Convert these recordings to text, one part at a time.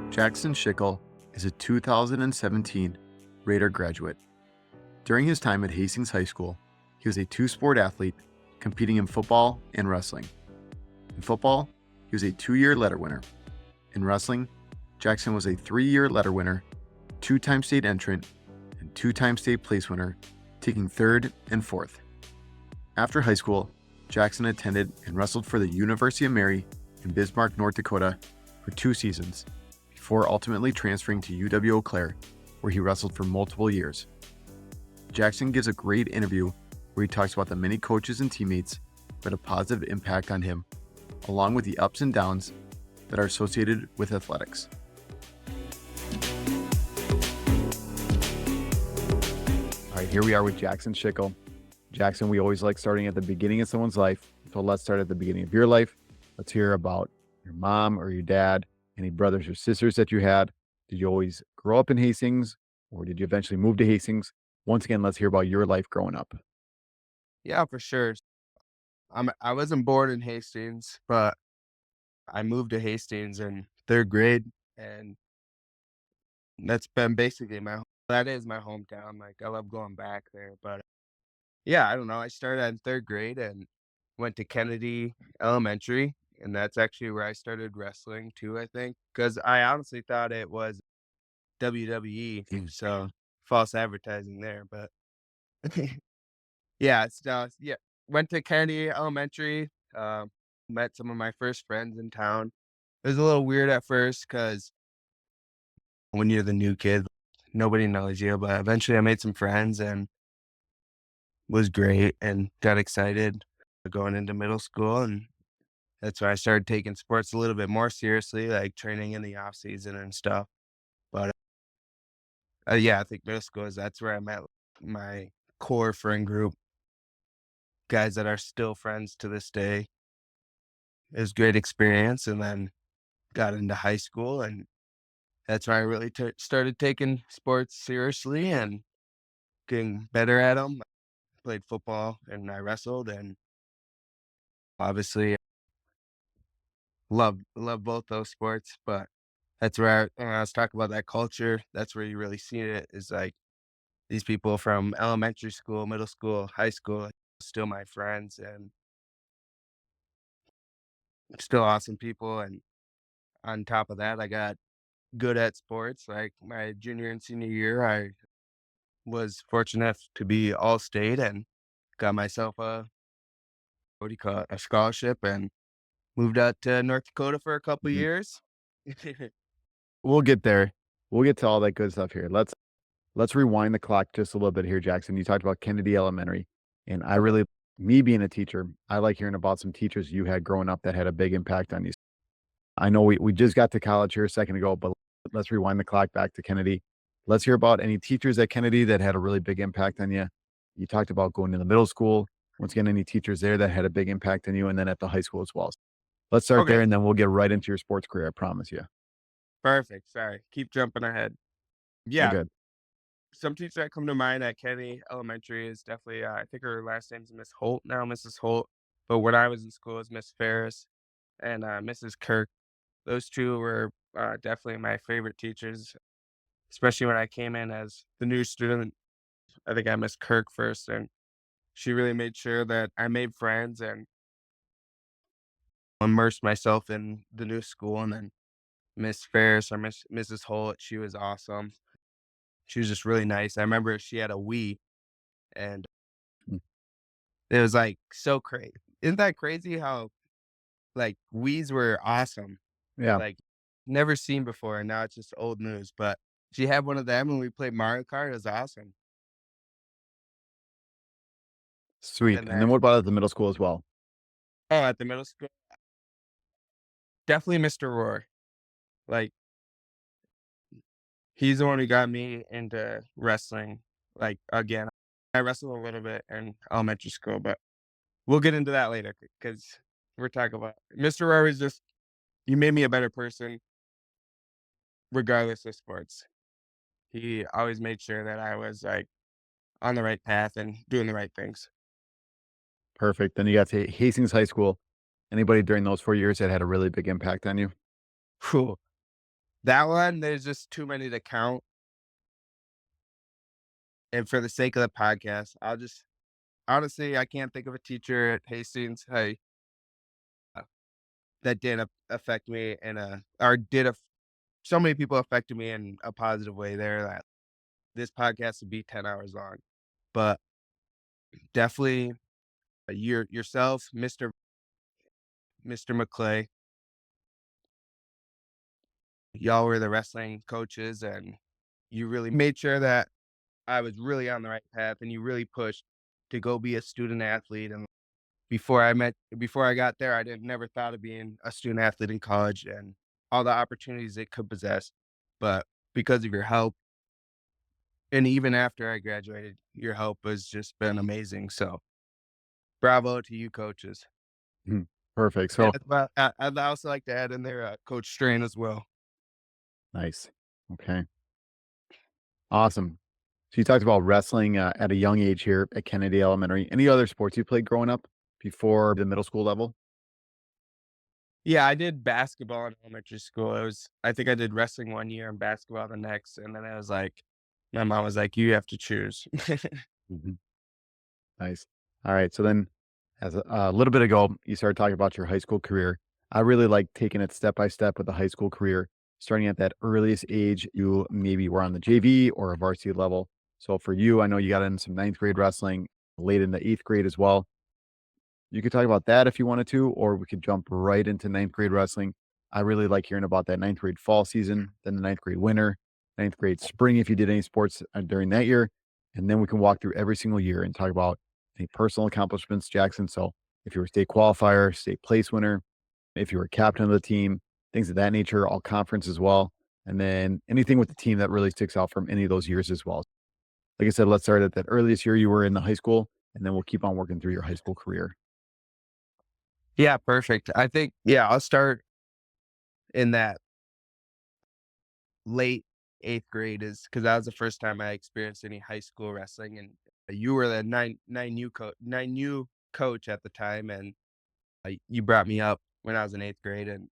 Jackson Schichel is a 2017 Raider graduate. During his time at Hastings High School, he was a two-sport athlete competing in football and wrestling. In football, he was a 2-year letter winner. In wrestling, Jackson was a 3-year letter winner, 2-time state entrant, and 2-time state place winner, taking 3rd and 4th. After high school, Jackson attended and wrestled for the University of Mary in Bismark, North Dakota for 2 seasons, before ultimately transferring to UW-Eau Clairew, where he wrestled for multiple years. Jackson gives a great interview where he talks about the many coaches and teammates who had a positive impact on him, along with the ups and downs that are associated with athletics. All right, here we are with Jackson Schichel. Jackson, we always like starting at the beginning of someone's life. So let's start at the beginning of your life. Let's hear about your mom or your dad, any brothers or sisters that you had. Did you always grow up in Hastings, or did you eventually move to Hastings? Once again, let's hear about your life growing up. Yeah, for sure. I wasn't born in Hastings, but I moved to Hastings in 3rd grade, and that's been basically that is my hometown. Like, I love going back there, but yeah, I don't know. I started in 3rd grade and went to Kennedy Elementary, and that's actually where I started wrestling too, I think, because I honestly thought it was WWE, so false advertising there, but yeah, yeah, went to Kennedy Elementary, met some of my first friends in town. It was a little weird at first because when you're the new kid, nobody knows you, but eventually I made some friends and was great and got excited going into middle school, and that's why I started taking sports a little bit more seriously, like training in the off season and stuff. But yeah, I think middle school that's where I met my core friend group, guys that are still friends to this day. It was a great experience, and then got into high school, and that's when I really started taking sports seriously and getting better at them. Played football and I wrestled, and obviously love both those sports. But that's where when I was talking about that culture, that's where you really see it. Is like these people from elementary school, middle school, high school, like, still my friends and still awesome people. And on top of that, I got good at sports. Like my junior and senior year, I was fortunate to be all state and got myself a what do you call it, a scholarship, and moved out to North Dakota for a couple Mhm. years. We'll get there. We'll get to all that good stuff here. Let's rewind the clock just a little bit here, Jackson. You talked about Kennedy Elementary, and Okay. me being a teacher, I like hearing about some teachers you had growing up that had a big impact on you. I know we just got to college here a second ago, but let's rewind the clock back to Kennedy. Let's hear about any teachers at Kennedy that had a really big impact on you. You talked about going to the middle school. Once again, any teachers there that had a big impact on you, and then at the high school as well. Let's start there, Okay. and then we'll get right into your sports career. I promise you. Perfect. Sorry. Keep jumping ahead. All Yeah. good. Some teachers that come to mind at Kenny Elementary is definitely, I think her last name's Miss Holt now, Mrs. Holt. But when I was in school, it was Miss Ferris and Mrs. Kirk. Those two were definitely my favorite teachers, especially when I came in as the new student. I think I missed Kirk first, and she really made sure that I made friends and immersed myself in the new school. And then Miss Ferris or Mrs. Holt, she was awesome. She was just really nice. I remember she had a Wii, and Mm. it was like so crazy. Isn't that crazy how like Wii's were awesome? Yeah, Like never seen before, and now it's just old news. But she had one of them when we played Mario Kart. It was awesome. sweet. And And then then what about at the middle school as well? at the middle school, definitely Mr. Roar. Like he's the one who got me into wrestling. Like again, I wrestled a little bit in elementary school, but we'll get into that later because we're talking about Mr. Roar is just he made me a better person regardless of sports. He always made sure that I was like on the right path and doing the right things. Perfect. Then you got to Hastings High School. Anybody during those 4 years that had a really big impact on you? Phew. That one, there's just too many to count. And for the sake of the podcast, I'll just honestly, I can't think of a teacher at Hastings High that didn't affect me in a or did a so many people affected me in a positive way there that this podcast would be 10 hours long. But definitely yourself, Mr. McClay, y'all were the wrestling coaches and you really made sure that I was really on the right path and you really pushed to go be a student athlete. And before I got there, I didn't never thought of being a student athlete in college and all the opportunities it could possess. But because of your help, and even after I graduated, your help has just been amazing. So bravo to you coaches. Mhm. Perfect. And So I'd also like to add in there, Coach Strain as well. nice. Okay. Awesome. So you talked about wrestling at a young age here at Kennedy Elementary. Any other sports you played growing up before the middle school level? Yeah, I did basketball in elementary school. I think I did wrestling one year and basketball the next. And then I was like, my mom was like, you have to choose. Mhm. Nice. All right. So then, as a little bit ago, you started talking about your high school career. I really like taking it step by step with the high school career, starting at that earliest age. You maybe were on the JV or a varsity level. So for you, I know you got in some ninth grade wrestling, late in the eighth grade as well. You could talk about that if you wanted to, or we could jump right into ninth grade wrestling. I really like hearing about that ninth grade fall season, then the ninth grade winter, ninth grade spring if you did any sports during that year. And then we can walk through every single year and talk about any personal accomplishments, Jackson. So if you were state qualifier, state place winner, if you were captain of the team, things of that nature, all conference as well. And then anything with the team that really sticks out from any of those years as well. Like I said, let's start at that earliest year you were in the high school, and then we'll keep on working through your high school career. Yeah, perfect. I think, yeah, I'll start in that late eighth grade is because that was the first time I experienced any high school wrestling. And you were the nine U coach at the time. And you brought me up when I was in eighth grade. And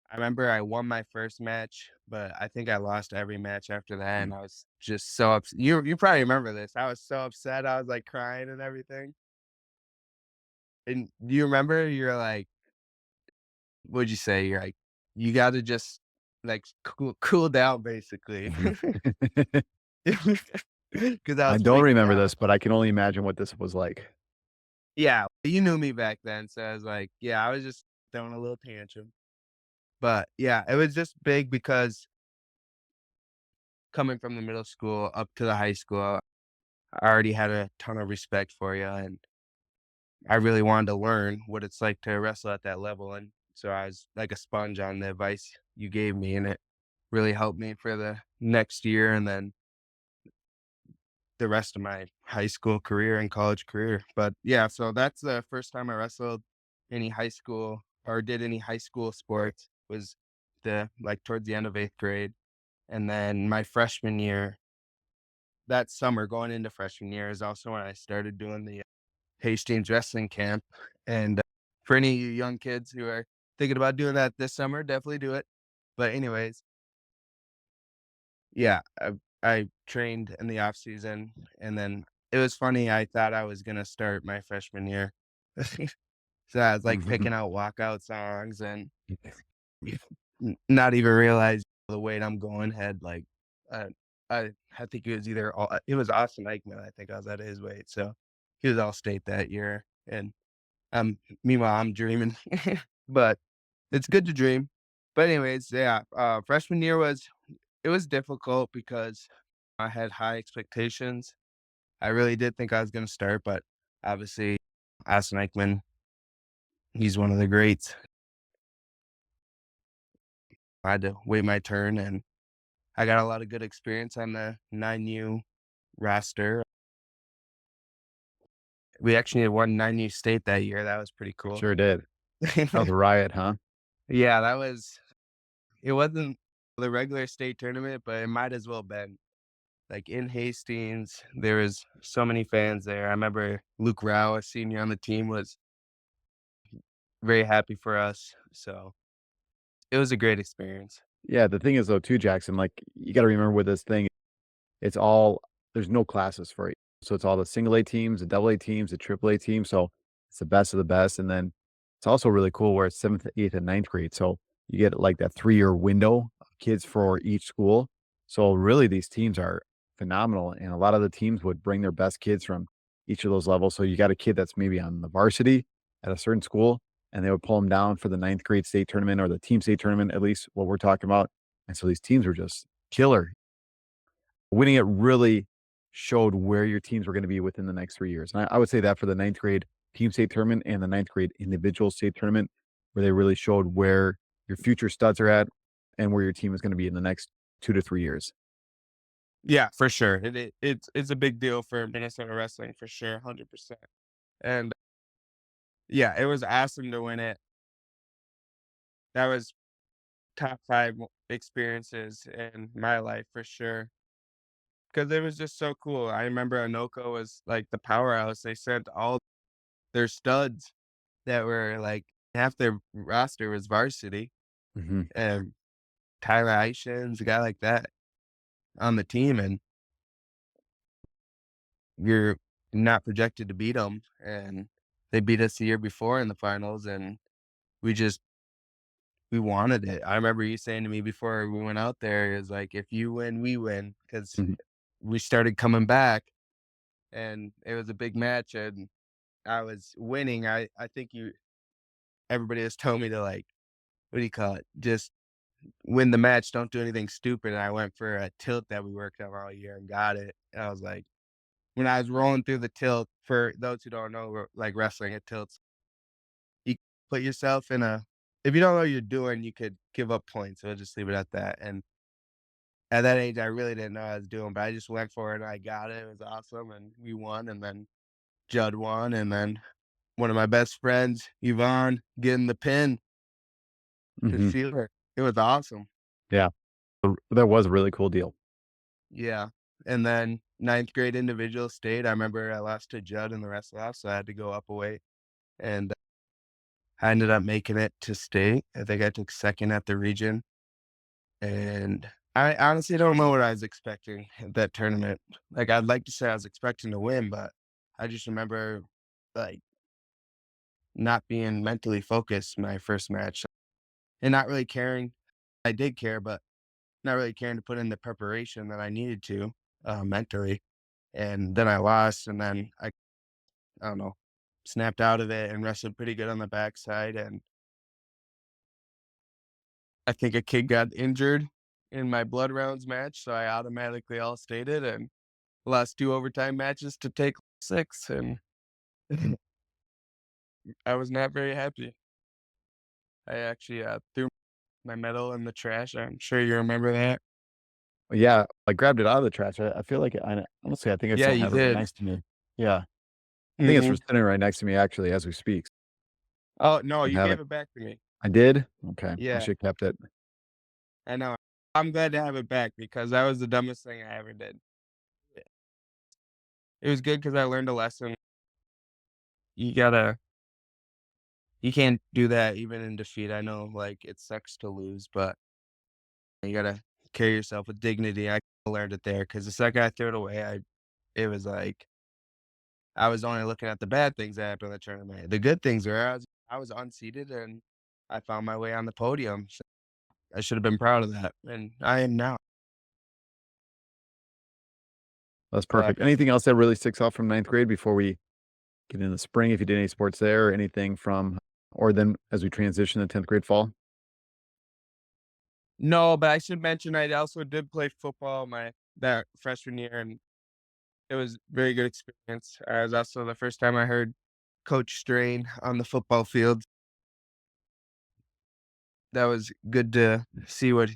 I remember I won my first match, but I think I lost every match after that, Mm. and I was just so upset. You probably remember this. I was so upset. I was like crying and everything. And do you remember? You're like, what'd you say? You're like, you got to just like cool down, basically, Mhm. because I I was don't freaking remember out. this, but I can only imagine what this was like. Yeah, you knew me back then, so I was like, yeah, I was just throwing a little tantrum. But yeah, it was just big because coming from the middle school up to the high school, I already had a ton of respect for you, and I really wanted to learn what it's like to wrestle at that level, and so I was like a sponge on the advice you gave me, and it really helped me for the next year and then the rest of my high school career and college career. But yeah, so that's the first time I wrestled any high school or did any high school sports was the like towards the end of eighth grade. And then my freshman year, that summer going into freshman year is also when I started doing the Hastings wrestling camp. And for any of you young kids who are thinking about doing that this summer, definitely do it. But anyways, yeah, I trained in the off season, and then it was funny. I thought I was gonna start my freshman year, so I was like Mhm. picking out walkout songs and not even realize the weight I'm going had like uh, I think it was it was Austin Eichmann. I think I was at his weight, so he was all state that year, and meanwhile I'm dreaming, but it's good to dream. But anyways, yeah, freshman year was difficult because I had high expectations. I really did think I was gonna start, but obviously, Austin Eichmann, he's one of the greats. I had to wait my turn, and I got a lot of good experience on the 9U roster. We actually had won 9U state that year. That was pretty cool. Sure did. That was a riot, huh? Yeah, it wasn't the regular state tournament, but it might as well been. Like in Hastings, there was so many fans there. I remember Luke Rao, a senior on the team, was very happy for us. So it was a great experience. Yeah, the thing is though too, Jackson, like, you gotta remember with this thing, it's all there's no classes for it. So it's all the single A teams, the double A teams, the triple A teams, so it's the best of the best, and then it's also really cool where it's 7th, 8th, and ninth grade, so you get, like, that 3-year window of kids for each school. So, really, these teams are phenomenal, and a lot of the teams would bring their best kids from each of those levels, so you got a kid that's maybe on the varsity at a certain school, and they would pull them down for the ninth grade state tournament or the team state tournament, at least what we're talking about, and so these teams were just killer. Winning it really showed where your teams were gonna be within the next 3 years, and I would say that for the ninth grade team state tournament and the ninth grade individual state tournament, where they really showed where your future studs are at and where your team is gonna be in the next 2 to 3 years. Yeah, for sure. It's a big deal for Minnesota wrestling for sure, 100%. And yeah, it was awesome to win it. That was top 5 experiences in my life for sure. Because it was just so cool. I remember Anoka was like the powerhouse. They sent all their studs that were like half their roster was varsity, Mhm, and Tyler Ishins, a guy like that on the team, and you're not projected to beat them. And they beat us the year before in the finals, and we just we wanted it. I remember you saying to me before we went out there, is like, if you win, we win, because mhm, we started coming back, and it was a big match, and I was winning. I think you everybody has told me to, like, what do you call it? Just win the match, don't do anything stupid, and I went for a tilt that we worked on all year and got it. And I was like, when I was rolling through the tilt, for those who don't know, like, wrestling, it tilts, you put yourself in a if you don't know what you're doing, you could give up points, so I'll just leave it at that. And at that age, I really didn't know what I was doing, but I just went for it, and I got it. It was awesome, and we won, and then Judd won, and then one of my best friends, Yvonne, getting the pin to mhm, seal her. It was awesome. yeah, that was a really cool deal. Yeah, and then ninth grade individual state, I remember I lost to Judd in the wrestle off, so I had to go up a weight, and I ended up making it to state. I think I took 2nd at the region, and I honestly don't know what I was expecting at that tournament. Like, I'd like to say I was expecting to win, but I just remember, like, not being mentally focused my first match and not really caring. I did care, but not really caring to put in the preparation that I needed to, mentally. And then I lost, and then I don't know, snapped out of it and wrestled pretty good on the backside. And I think a kid got injured in my blood rounds match, so I automatically all stated and lost 2 overtime matches to take 6, and I was not very happy. I actually, threw my medal in the trash. I'm sure you remember that. Yeah, I grabbed it out of the trash. I feel like honestly, I think I Yeah, still you have it right did. next to me. Yeah, I think it's Mhm. just sitting right next to me actually as we speak. Oh, no, I you have gave it. it back to me. I did? Okay, I Yeah, should kept it. I know. I'm glad to have it back because that was the dumbest thing I ever did. It was good because I learned a lesson. You gotta you can't do that even in defeat. I know, like, it sucks to lose, but you gotta carry yourself with dignity. I learned it there because the second I threw it away, it was like I was only looking at the bad things that happened in the tournament. The good things were I was unseated and I found my way on the podium. So I should have been proud of that, and I am now. That's But perfect. Anything else that really sticks out from ninth grade before we get into spring, if you did any sports there or anything from or then as we transition to 10th grade fall? no, but I should mention I also did play football my that freshman year, and it was very good experience. It was also the first time I heard Coach Strain on the football field. That was good to see what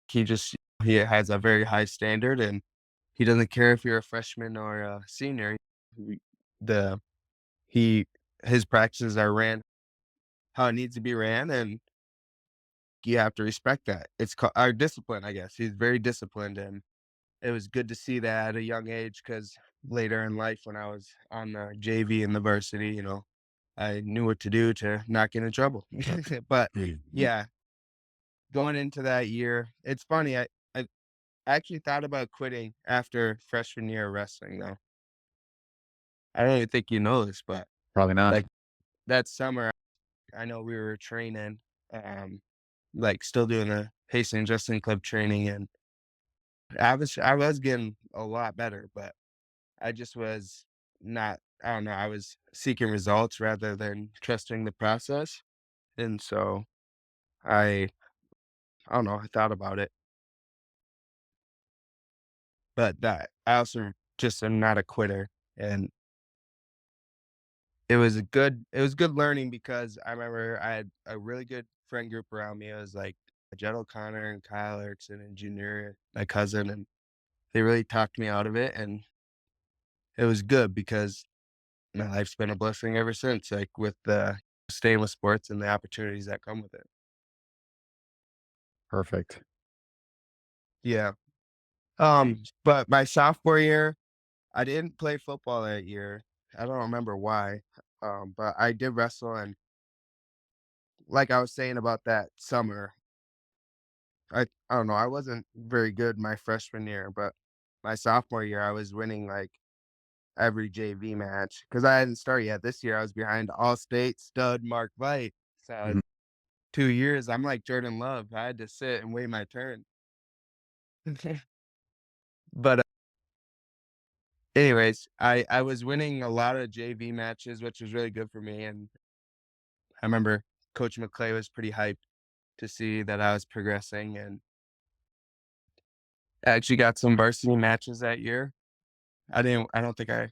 he has a very high standard, and he doesn't care if you're a freshman or a senior. We the he his practices are ran how it needs to be ran, and you have to respect that. It's our discipline, I guess. He's very disciplined, and it was good to see that at a young age because later in life when I was on the JV and the varsity, I knew what to do to not get in trouble. But Mhm. yeah, going into that year, it's funny. I actually thought about quitting after freshman year of wrestling, though. I don't even think you know this, but Probably not. like that summer, I know we were training, um, like still doing the Hastings Wrestling Club training, and I was getting a lot better, but I just was not. I don't know. I was seeking results rather than trusting the process, and so I I don't know. I thought about it, but that I also just am not a quitter, and it was good learning because I remember I had a really good friend group around me. It was like Jed O'Connor and Kyle Erickson and Junior, my cousin, and they really talked me out of it, and it was good because my life's been a blessing ever since, like, with the staying with sports and the opportunities that come with it. Perfect. Yeah. But my sophomore year, I didn't play football that year. I don't remember why, but I did wrestle, and like I was saying about that summer, I don't know, I wasn't very good my freshman year, but my sophomore year, I was winning, like, every JV match because I hadn't started yet. This year, I was behind All-State stud Mark Veit. So Mhm. 2 years, I'm like Jordan Love. I had to sit and wait my turn. But, anyways, I was winning a lot of JV matches, which was really good for me, and I remember Coach McClay was pretty hyped to see that I was progressing, and I actually got some varsity matches that year. I don't think I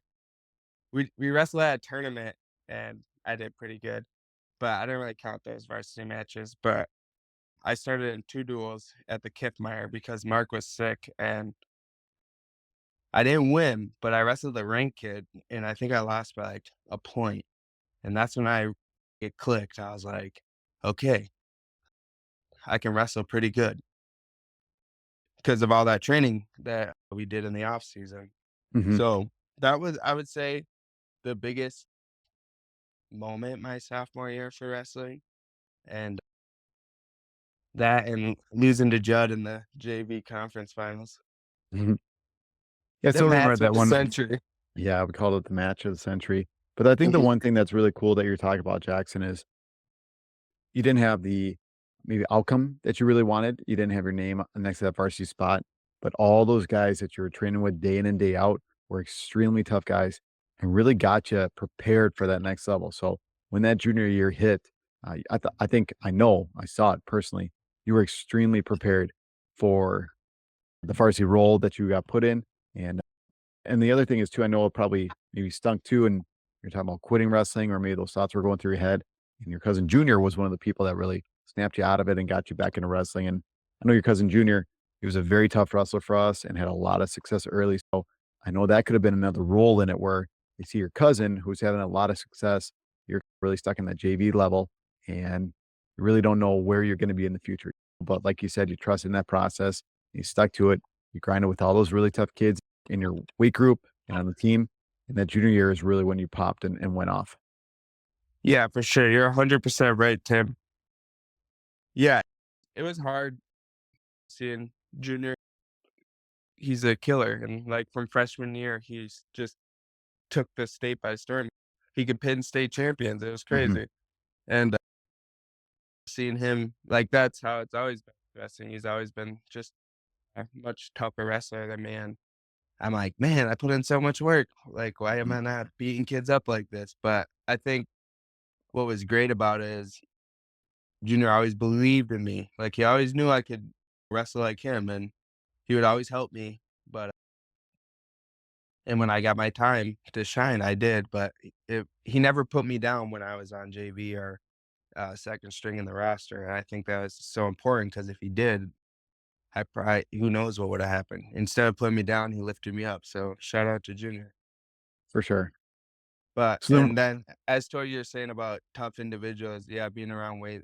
we wrestled at a tournament, and I did pretty good, but I didn't really count those varsity matches, but I started in 2 duels at the Kiffmeyer because Mark was sick, and I didn't win, but I wrestled the rank kid, and I think I lost by, like, a point, and that's when it clicked. I was like, "Okay, I can wrestle pretty good," because of all that training that we did in the off season. Mhm. So, that was, I would say, the biggest moment my sophomore year for wrestling, and that and losing to Judd in the JV conference finals. Mhm. Yeah, I The still remember match of that the one. century. Yeah, we called it the match of the century. But I think the one thing that's really cool that you're talking about, Jackson, is you didn't have the maybe outcome that you really wanted. You didn't have your name next to that varsity spot, but all those guys that you were training with day in and day out were extremely tough guys and really got you prepared for that next level. So when that junior year hit, I think I know I saw it personally. You were extremely prepared for the varsity role that you got put in, and the other thing is too, I know it probably maybe stunk too, and you're talking about quitting wrestling, or maybe those thoughts were going through your head. And your cousin Junior was one of the people that really snapped you out of it and got you back into wrestling. And I know your cousin Junior, he was a very tough wrestler for us and had a lot of success early. So I know that could have been another role in it where you see your cousin who's having a lot of success. You're really stuck in that JV level and you really don't know where you're going to be in the future. But like you said, you trust in that process, you stuck to it, you grinded with all those really tough kids in your weight group and on the team, and that junior year is really when you popped and went off. Yeah, for sure. You're 100% right, Tim. Yeah, it was hard seeing Junior. He's a killer, and, like, from freshman year, he's just took the state by storm. He could pin state champions, it was Mhm, crazy, and, seeing him like, that's how it's always been wrestling. He's always been just a much tougher wrestler than me, and I'm like, "Man, I put in so much work, like, why am mhm, I not beating kids up like this?" But I think what was great about it is Junior always believed in me, like, he always knew I could wrestle like him, and he would always help me, but and when I got my time to shine, I did, but he never put me down when I was on JV or, second string in the roster, and I think that was so important because if he did, I probably who knows what woulda happened. Instead of putting me down, he lifted me up, so shout out to Junior. for sure. But So then and then as to what you're saying about tough individuals, yeah, being around with,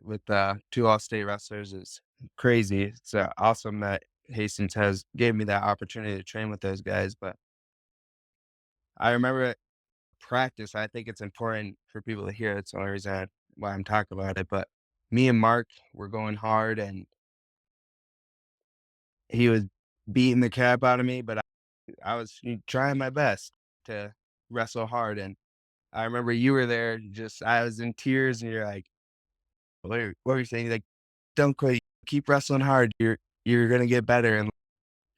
2 all-state wrestlers is crazy. It's, awesome that Hastings has gave me that opportunity to train with those guys, but I remember practice. I think it's important for people to hear. It's the only reason why I'm talking about it. But me and Mark were going hard, and he was beating the crap out of me, but I was trying my best to wrestle hard. And I remember you were there, just I was in tears, and you're like, what are you saying? He's like, don't quit, keep wrestling hard. You're gonna get better, and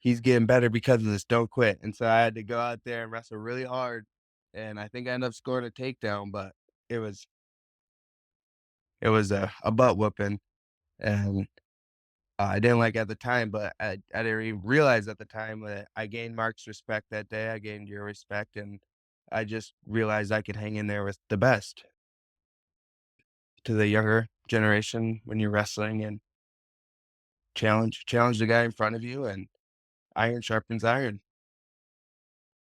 he's getting better because of this. Don't quit. And so I had to go out there and wrestle really hard, and I think I ended up scoring a takedown, but it was it was a butt whooping, and I didn't like at the time, but I didn't even realize at the time that I gained Mark's respect that day. I gained your respect, and I just realized I could hang in there with the best. To the younger generation, when you're wrestling and challenge the guy in front of you, and iron sharpens iron.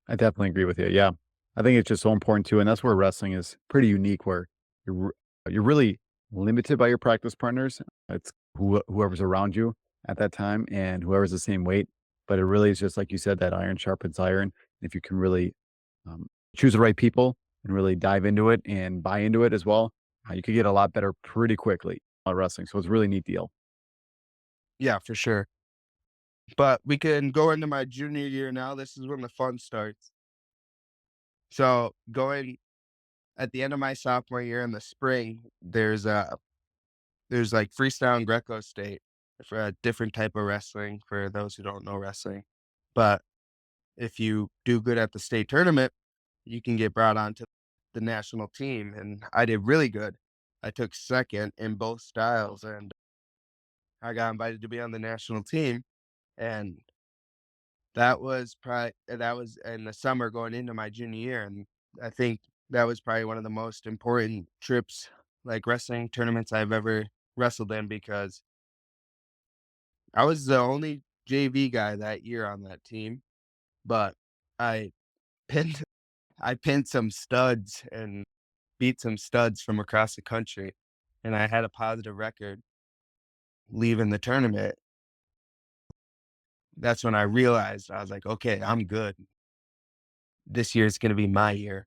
I definitely agree with you. Yeah. I think it's just so important too. And that's where wrestling is pretty unique, where you're really limited by your practice partners. It's whoever's around you at that time and whoever's the same weight. But it really is just like you said, that iron sharpens iron. If you can really choose the right people and really dive into it and buy into it as well, you could get a lot better pretty quickly at wrestling. So it's a really neat deal. Yeah, for sure. But we can go into my junior year now. This is when the fun starts. So going at the end of my sophomore year in the spring, there's like freestyle and Greco state for a different type of wrestling for those who don't know wrestling. But if you do good at the state tournament, you can get brought onto the national team. And I did really good. I took second in both styles, and I got invited to be on the national team. And that was in the summer going into my junior year, and I think that was probably one of the most important trips, like wrestling tournaments I've ever wrestled in, because I was the only JV guy that year on that team, but I pinned I pinned some studs and beat some studs from across the country, and I had a positive record leaving the tournament. That's when I realized, I was like, "Okay, I'm good. This year is gonna be my year."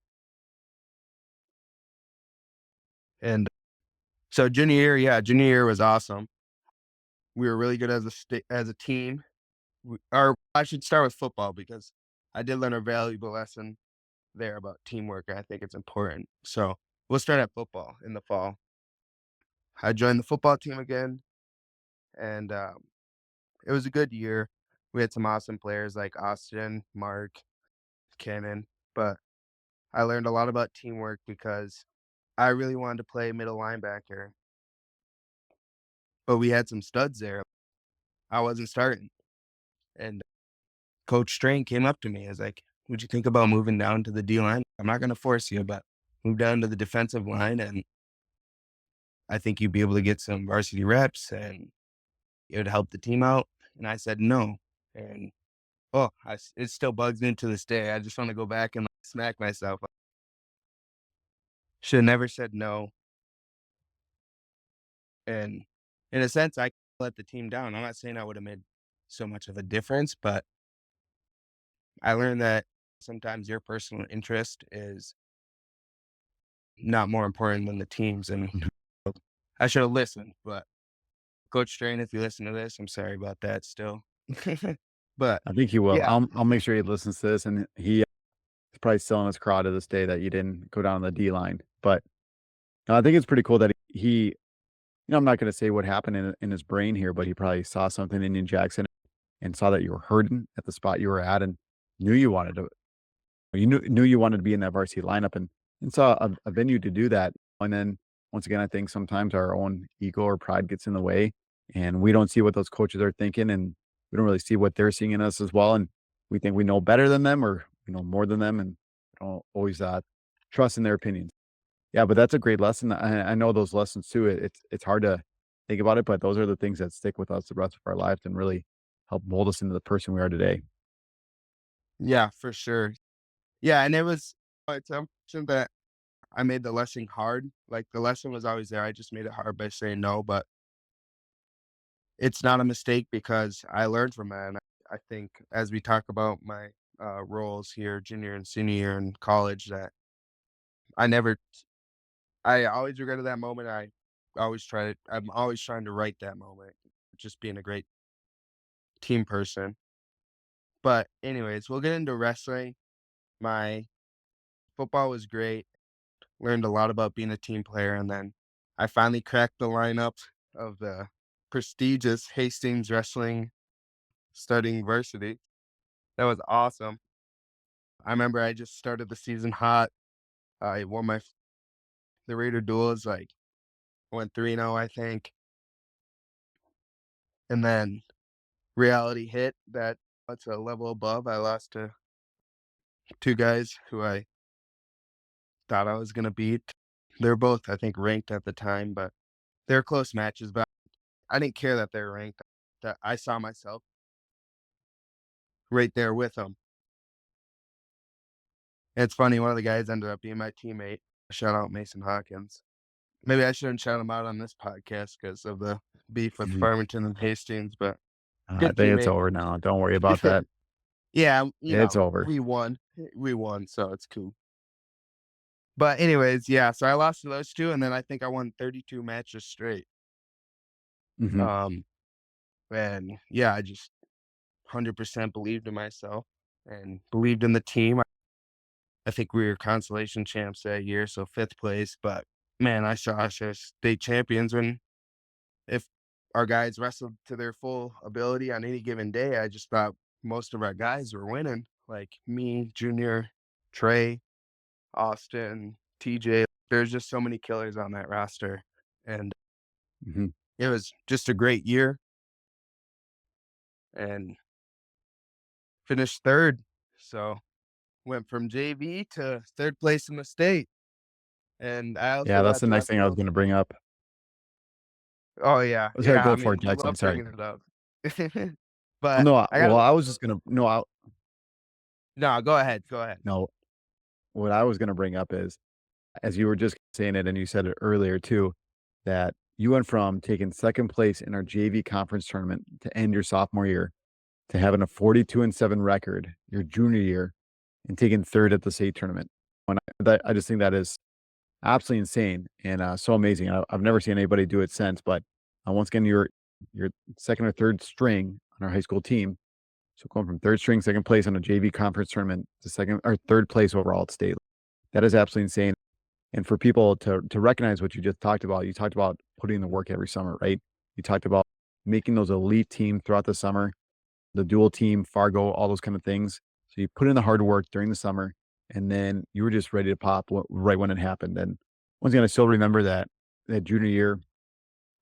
And so junior year, yeah, junior year was awesome. We were really good as as a team. Or I should start with football, because I did learn a valuable lesson there about teamwork, and I think it's important. So we'll start at football in the fall. I joined the football team again, and it was a good year. We had some awesome players like Austin, Mark, Cannon, but I learned a lot about teamwork because I really wanted to play middle linebacker, but we had some studs there. I wasn't starting, and Coach Strain came up to me. Is like, "Would you think about moving down to the D line? I'm not going to force you, but move down to the defensive line, and I think you'd be able to get some varsity reps, and it would help the team out." And I said no, and it still bugs me to this day. I just want to go back and like, smack myself. Should have never said no. And in a sense, I let the team down. I'm not saying I would have made so much of a difference, but I learned that sometimes your personal interest is not more important than the teams. And I should have listened, but Coach Strain, if you listen to this, I'm sorry about that still. But I think he will. yeah, I'll make sure he listens to this, and he is probably still in his craw to this day that you didn't go down the D line. But no, I think it's pretty cool that I'm not going to say what happened in his brain here, but he probably saw something in you, Jackson, and saw that you were hurting at the spot you were at, and knew you wanted to. You knew you wanted to be in that varsity lineup, and saw a venue to do that. And then once again, I think sometimes our own ego or pride gets in the way, and we don't see what those coaches are thinking, and we don't really see what they're seeing in us as well. And we think we know better than them, or we know more than them, and don't always trust in their opinions. Yeah, but that's a great lesson. I know those lessons too. It's hard to think about it, but those are the things that stick with us the rest of our lives and really help mold us into the person we are today. yeah, for sure. Yeah, and it's unfortunate that I made the lesson hard. Like the lesson was always there. I just made it hard by saying no, but it's not a mistake because I learned from it. And I think as we talk about my roles here, junior and senior year in college, that I always regretted that moment. I'm always trying to right that moment, just being a great team person. But anyways, we'll get into wrestling. My football was great. Learned a lot about being a team player, and then I finally cracked the lineup of the prestigious Hastings Wrestling Studying Varsity. That was awesome. I remember I just started the season hot. I won the Raider duels, like went 3-0, I think. And then reality hit that it's a level above. I lost to two guys who I thought I was gonna beat. They're both, I think, ranked at the time, but they're close matches. But I didn't care that they're ranked. That I saw myself right there with them. And it's funny, one of the guys ended up being my teammate. Shout out Mason Hawkins. Maybe I shouldn't shout him out on this podcast because of the beef with Mhm. Farmington and Hastings, but I good think it's teammate. over now. Don't worry about that. Yeah, It's over. we won. We won, so it's cool. But anyways, yeah, so I lost to those two, and then I think I won 32 matches straight. Mhm. Um, and yeah, I just 100% believed in myself and believed in the team. I think we were consolation champs that year, so 5th place. But man, I saw us as state champions when if our guys wrestled to their full ability on any given day, I just thought most of our guys were winning. Like me, Junior, Trey, Austin, TJ. There's just so many killers on that roster. And Mhm. it was just a great year and finished 3rd. So went from JV to 3rd place in the state. And I Yeah, also that's got the to next thing I was wrestle. gonna bring up. Oh yeah. Sorry, Yeah. go I for mean, it, Jackson. love Sorry. bringing it up. Well, But no, I got to, I was just gonna no, no, go ahead. Go ahead. no. What I was gonna bring up is, as you were just saying it, and you said it earlier too, that you went from taking 2nd place in our JV conference tournament to end your sophomore year to having a 42-7 record your junior year and taking 3rd at the state tournament. I just think that is absolutely insane and, so amazing. I've never seen anybody do it since, but, once again, you're 2nd or 3rd string on our high school team. So going from 3rd string, 2nd place on a JV conference tournament to 2nd or 3rd place overall at state. That is absolutely insane. And for people to recognize what you just talked about, you talked about putting in the work every summer, right? You talked about making those elite team throughout the summer, the dual team, Fargo, all those kind of things. So you put in the hard work during the summer, and then you were just ready to pop right when it happened. And once again, I still remember that junior year.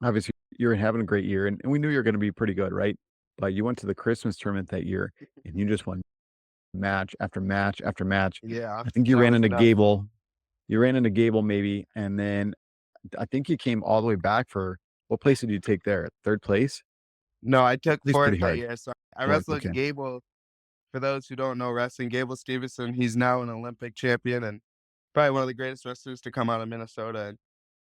Obviously, you're having a great year, and we knew you were going to be pretty good, right? But you went to the Christmas tournament that year, and you just won match after match after match. Yeah, I think you that ran was into nuts. Gable. You ran into Gable maybe, and then I think you came all the way back for what place did you take there? 3rd place? No, I took At least 4th pretty that hard. year. So I 4th, wrestled okay. Gable. For those who don't know wrestling, Gable Stevenson, he's now an Olympic champion and probably one of the greatest wrestlers to come out of Minnesota. And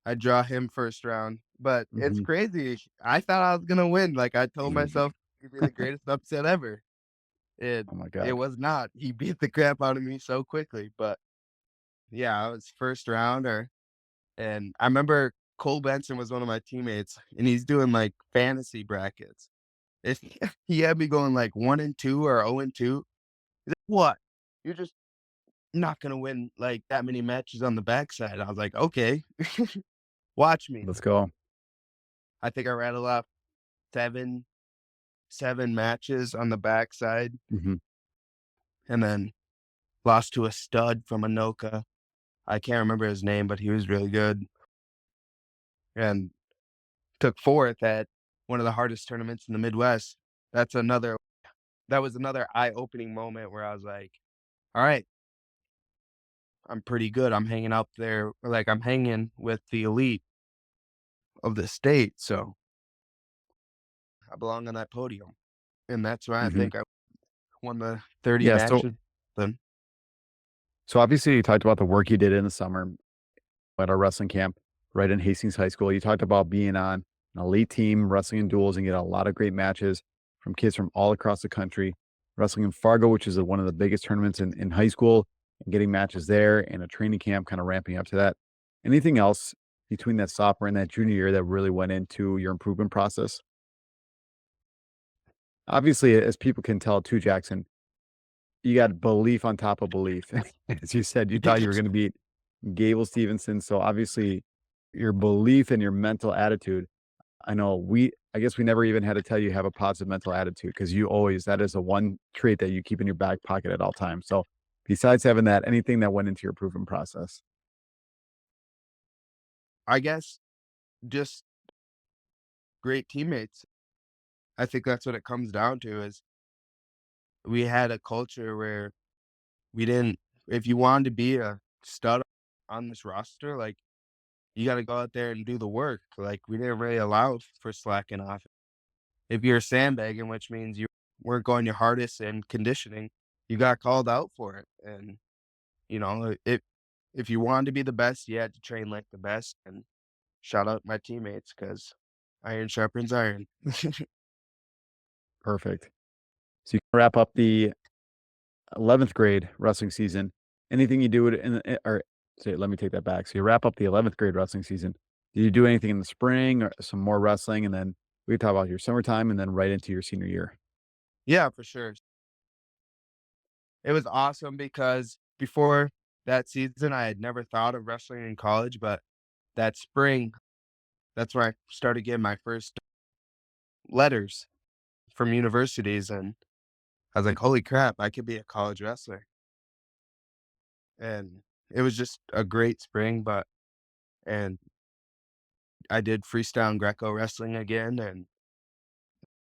I draw him 1st round. But it's Mhm. crazy. I thought I was gonna win. Like I told myself it'd be the greatest upset ever. Oh my It god. was not. He beat the crap out of me so quickly. But yeah, I was 1st rounder. And I remember Cole Benson was one of my teammates, and he's doing like fantasy brackets. If he had me going like 1-2 or 0-2, he's like, "What? You're just not gonna win like that many matches on the backside." I was like, "Okay, watch me." Let's go. I think I rattled off seven seven matches on the backside, Mhm. and then lost to a stud from Anoka. I can't remember his name, but he was really good, and took 4th at one of the hardest tournaments in the Midwest. That's another that was another eye-opening moment where I was like, "All right, I'm pretty good. I'm hanging out there, like, I'm hanging with the elite of the state, so I belong on that podium." And that's why I Mhm. think I won the 30 Yeah, so matches then. so obviously you talked about the work you did in the summer at our wrestling camp right in Hastings High School. You talked about being on an elite team, wrestling in duels, and get a lot of great matches from kids from all across the country. Wrestling in Fargo, which is one of the biggest tournaments in high school. and getting matches there and a training camp kind of ramping up to that. Anything else between that sophomore and that junior year that really went into your improvement process? Obviously, as people can tell too, Jackson, you got belief on top of belief. As you said, you thought you were going to beat Gable Stevenson. So obviously, your belief and your mental attitude. I guess we never even had to tell you have a positive mental attitude because you always, that is a one trait that you keep in your back pocket at all times. So besides having that, anything that went into your improvement process? I guess just great teammates. I think that's what it comes down to is we had a culture where we didn't if you wanted to be a stud on this roster, like, you gotta go out there and do the work. Like, we didn't really allow for slacking off. If you're sandbagging, which means you weren't going your hardest in conditioning, you got called out for it. And, if you wanted to be the best, you had to train like the best. And shout out my teammates because iron sharpens iron. Perfect. So you can wrap up the 11th grade wrestling season. Anything you do it in the, or say, let me take that back. So you wrap up the 11th grade wrestling season. Did you do anything in the spring or some more wrestling? And then we can talk about your summertime and then right into your senior year. Yeah, for sure. It was awesome because before that season, I had never thought of wrestling in college, but that spring, that's where I started getting my first letters from universities, and I was like, "Holy crap, I could be a college wrestler." And it was just a great spring, and I did freestyle and Greco wrestling again and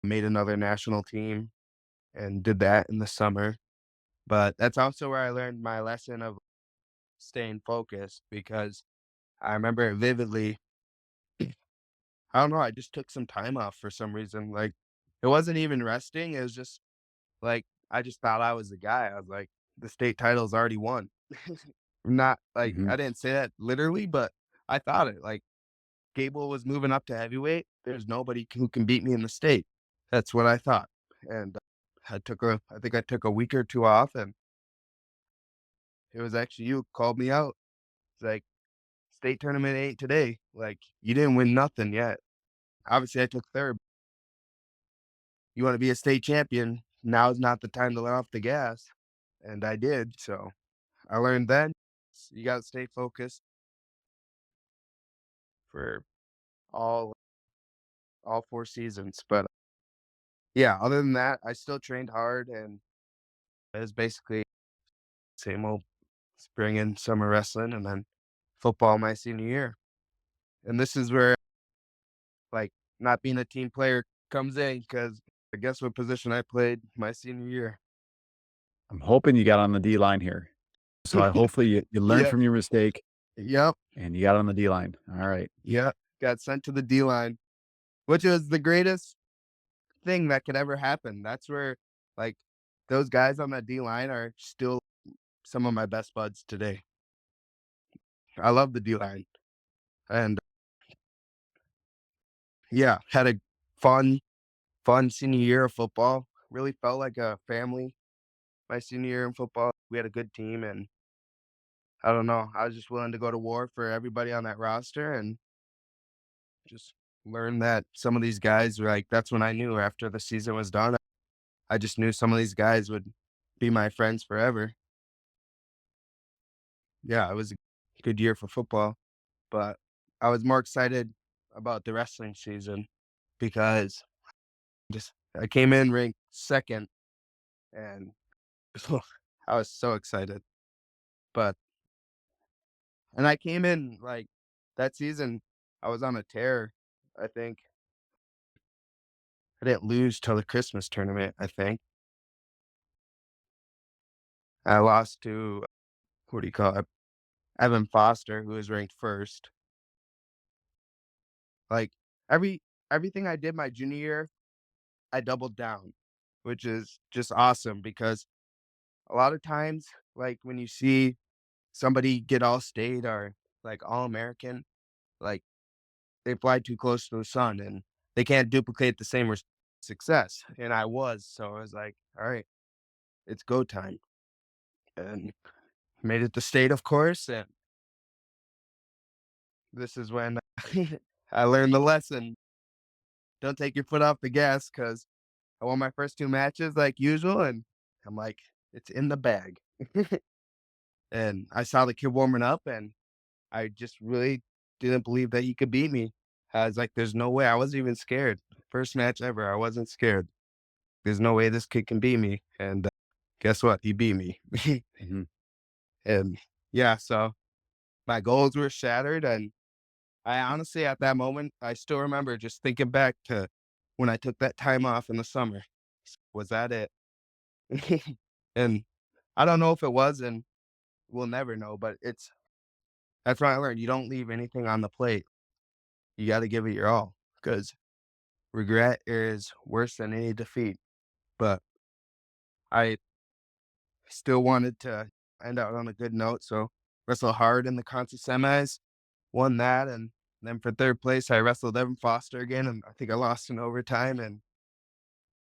made another national team and did that in the summer. But that's also where I learned my lesson of staying focused because I remember it vividly. I don't know, I just took some time off for some reason, like, it wasn't even resting, it was just, like, I just thought I was the guy, I was like, "The state title's already won." Not like, Mhm. I didn't say that literally, but I thought it, like, Gable was moving up to heavyweight, there's nobody who can beat me in the state. That's what I thought, and, I think I took a week or 2 off, and it was actually you who called me out. It's like, "State tournament ain't today, like, you didn't win nothing yet." Obviously, I took 3rd. You wanna be a state champion, now's not the time to let off the gas, and I did, so I learned then, you gotta stay focused for all all 4 seasons, but, yeah, other than that, I still trained hard, and it was basically same old spring and summer wrestling, and then football my senior year, and this is where, like, not being a team player comes in because I guess what position I played my senior year. I'm hoping you got on the D line here. So I hopefully you learned Yeah, from your mistake yep, and you got on the D line. All right. yep, got sent to the D line, which is the greatest thing that could ever happen. That's where, like, those guys on that D line are still some of my best buds today. I love the D line, and yeah, had a fun, fun senior year of football. Really felt like a family my senior year in football. We had a good team, and I don't know. I was just willing to go to war for everybody on that roster, and just learn that some of these guys were like. That's when I knew after the season was done. I just knew some of these guys would be my friends forever. Yeah, it was a good year for football. But I was more excited about the wrestling season because just I came in ranked 2nd, and I was so excited. But and I came in, like, that season, I was on a tear, I think. I didn't lose till the Christmas tournament, I think. I lost to, what do you call it, Evan Foster, who was ranked 1st. Like, every everything I did my junior year, I doubled down, which is just awesome because a lot of times, like, when you see somebody get all-state or, like, all-American, like, they fly too close to the sun, and they can't duplicate the same success, and I was, so I was like, "Alright, it's go time," and made it to state, of course, and this is when I learned the lesson. Don't take your foot off the gas because I won my first 2 matches like usual, and I'm like, "It's in the bag." And I saw the kid warming up, and I just really didn't believe that he could beat me. I was like, "There's no way." I wasn't even scared. First match ever, I wasn't scared. There's no way this kid can beat me, and, guess what? He beat me. Mhm. And, yeah, so my goals were shattered, and I honestly, at that moment, I still remember just thinking back to when I took that time off in the summer. Was that it? And I don't know if it was, and we'll never know, but that's what I learned. You don't leave anything on the plate. You gotta give it your all because regret is worse than any defeat. But I still wanted to end out on a good note, so wrestled hard in the conference semis, won that, and then for 3rd place, I wrestled Evan Foster again, and I think I lost in overtime, and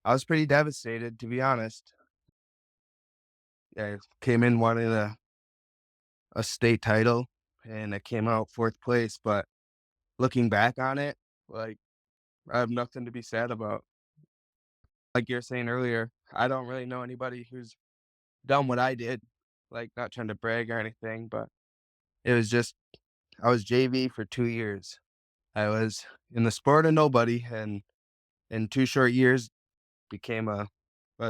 I was pretty devastated, to be honest. I came in wanting a state title, and I came out 4th place, but looking back on it, like, I have nothing to be sad about. Like you were saying earlier, I don't really know anybody who's done what I did, like, not trying to brag or anything, but it was just I was JV for 2 years. I was in the sport of nobody, and in 2 short years, became a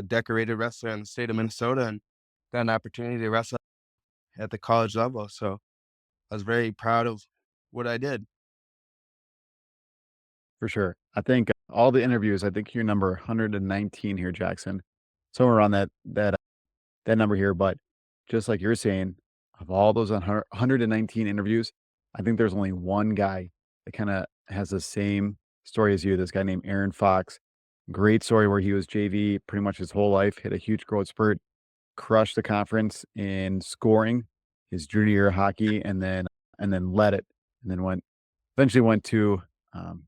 decorated wrestler in the state of Minnesota and got an opportunity to wrestle at the college level, so I was very proud of what I did. For sure. I think all the interviews, I think you're number 119 here, Jackson. Somewhere around that number here, but just like you're saying, of all those 119 interviews, I think there's only one guy that kinda has the same story as you, this guy named Aaron Fox. Great story where he was JV pretty much his whole life, hit a huge growth spurt, crushed the conference in scoring his junior year of hockey, and then led it, and then eventually um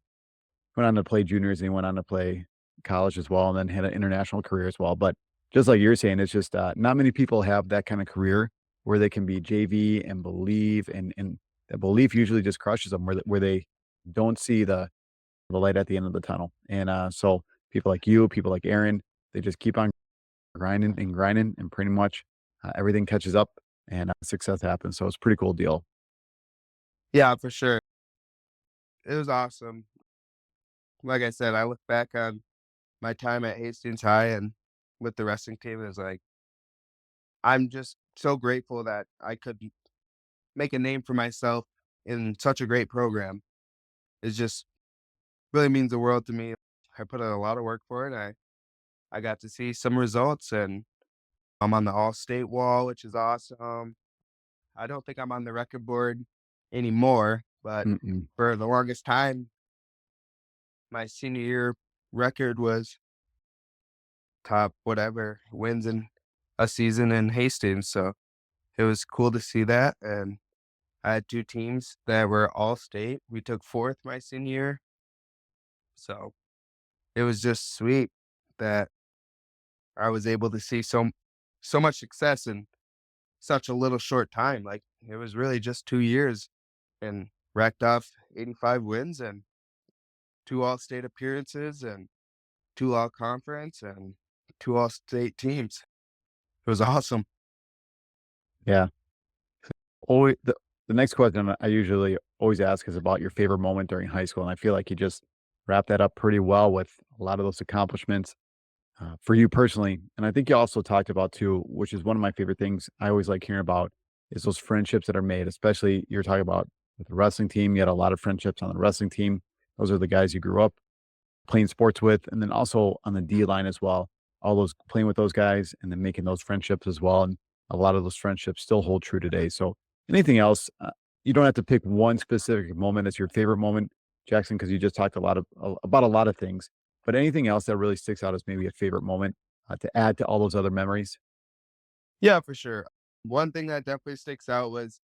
went on to play juniors, and he went on to play college as well, and then had an international career as well, but just like you're saying, it's just, not many people have that kinda career where they can be JV and believe, and that belief usually just crushes them where they don't see the light at the end of the tunnel, and, so people like you, people like Aaron, they just keep on grinding, and pretty much, everything catches up, and, success happens, so it's a pretty cool deal. Yeah, for sure. It was awesome. Like I said, I look back on my time at Hastings High and with the wrestling team, it was like, I'm just so grateful that I could make a name for myself in such a great program. It just really means the world to me. I put in a lot of work for it. I got to see some results, and I'm on the all-state wall, which is awesome. I don't think I'm on the record board anymore, but Mm-mm. for the longest time, my senior year record was top whatever wins in a season in Hastings. So it was cool to see that. And I had 2 teams that were all state. We took 4th my senior year. So it was just sweet that I was able to see so much success in such a little short time. Like it was really just 2 years and racked off 85 wins and 2 all-state appearances and 2 all-conference and 2 all-state teams. It was awesome. Yeah. Alway the next question I usually always ask is about your favorite moment during high school, and I feel like you just wrapped that up pretty well with a lot of those accomplishments, for you personally, and I think you also talked about too, which is one of my favorite things I always like hearing about, is those friendships that are made, especially you're talking about with the wrestling team, you had a lot of friendships on the wrestling team. Those are the guys you grew up playing sports with, and then also on the D line as well. All those playing with those guys and then making those friendships as well. And a lot of those friendships still hold true today. So, anything else? You don't have to pick one specific moment as your favorite moment, Jackson, because you just talked about a lot of things. But anything else that really sticks out as maybe a favorite moment to add to all those other memories? Yeah, for sure. One thing that definitely sticks out was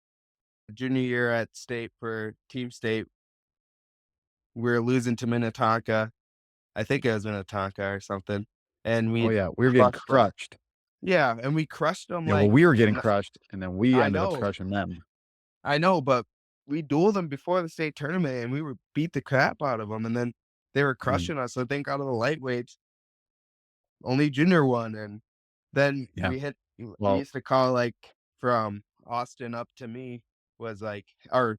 junior year at state for team state. We were losing to Minnetonka. I think it was Minnetonka or something. And Oh we yeah, we were getting crushed them. crushed. Yeah, and we crushed them Yeah, well, like we were in getting the crushed, and then we I ended up know, crushing them. I know, but we dueled them before the state tournament, and we were beat the crap out of them, and then they were Mm, crushing us. I think out of the lightweights, only junior won, and then yeah. we Well, used to call, like, from Austin up to me was, like or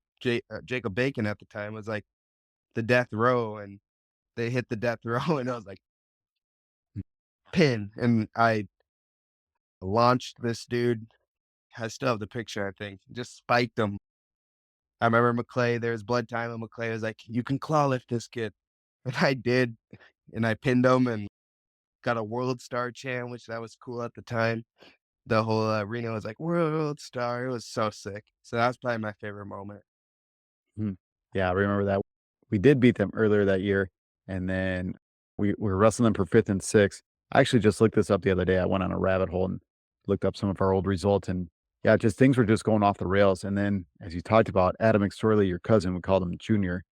Jacob Bacon at the time was, like, the death row, and they hit the death row, and I was like, "Pin," and I launched this dude. I still have the picture, I think, just spiked him. I remember McClay, there was blood time, and McClay was like, "You can claw lift this kid." And I did, and I pinned him and got a world star chant, which that was cool at the time. The whole arena was like, "World star." It was so sick. So that was probably my favorite moment. mhm. Yeah, I remember that. We did beat them earlier that year, and then we were wrestling them for 5th and 6th. I actually just looked this up the other day. I went on a rabbit hole and looked up some of our old results, and yeah, just things were just going off the rails. And then, as you talked about, Adam McSorley, your cousin, we called him Junior.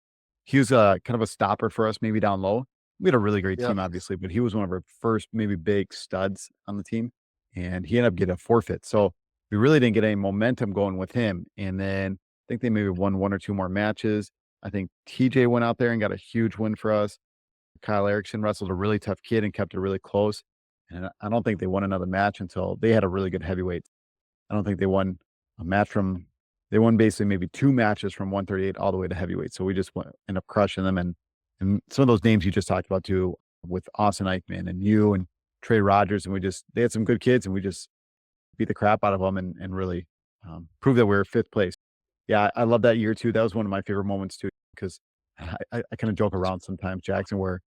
He was kind of a stopper for us, maybe down low. We had a really great Yep. team, obviously, but he was one of our first maybe big studs on the team, and he ended up getting a forfeit. So we really didn't get any momentum going with him. And then I think they maybe won 1 or 2 more matches. I think TJ went out there and got a huge win for us. Kyle Erickson wrestled a really tough kid and kept it really close. And I don't think they won another match until they had a really good heavyweight. I don't think they won a match from they won basically maybe 2 matches from 138 all the way to heavyweight. So we just went end up crushing them, and some of those names you just talked about too, with Austin Eichmann and you and Trey Rogers, and we just they had some good kids, and we just beat the crap out of them and really, proved that we're 5th place. Yeah, I love that year too. That was one of my favorite moments too, because I kinda joke around sometimes, Jackson, where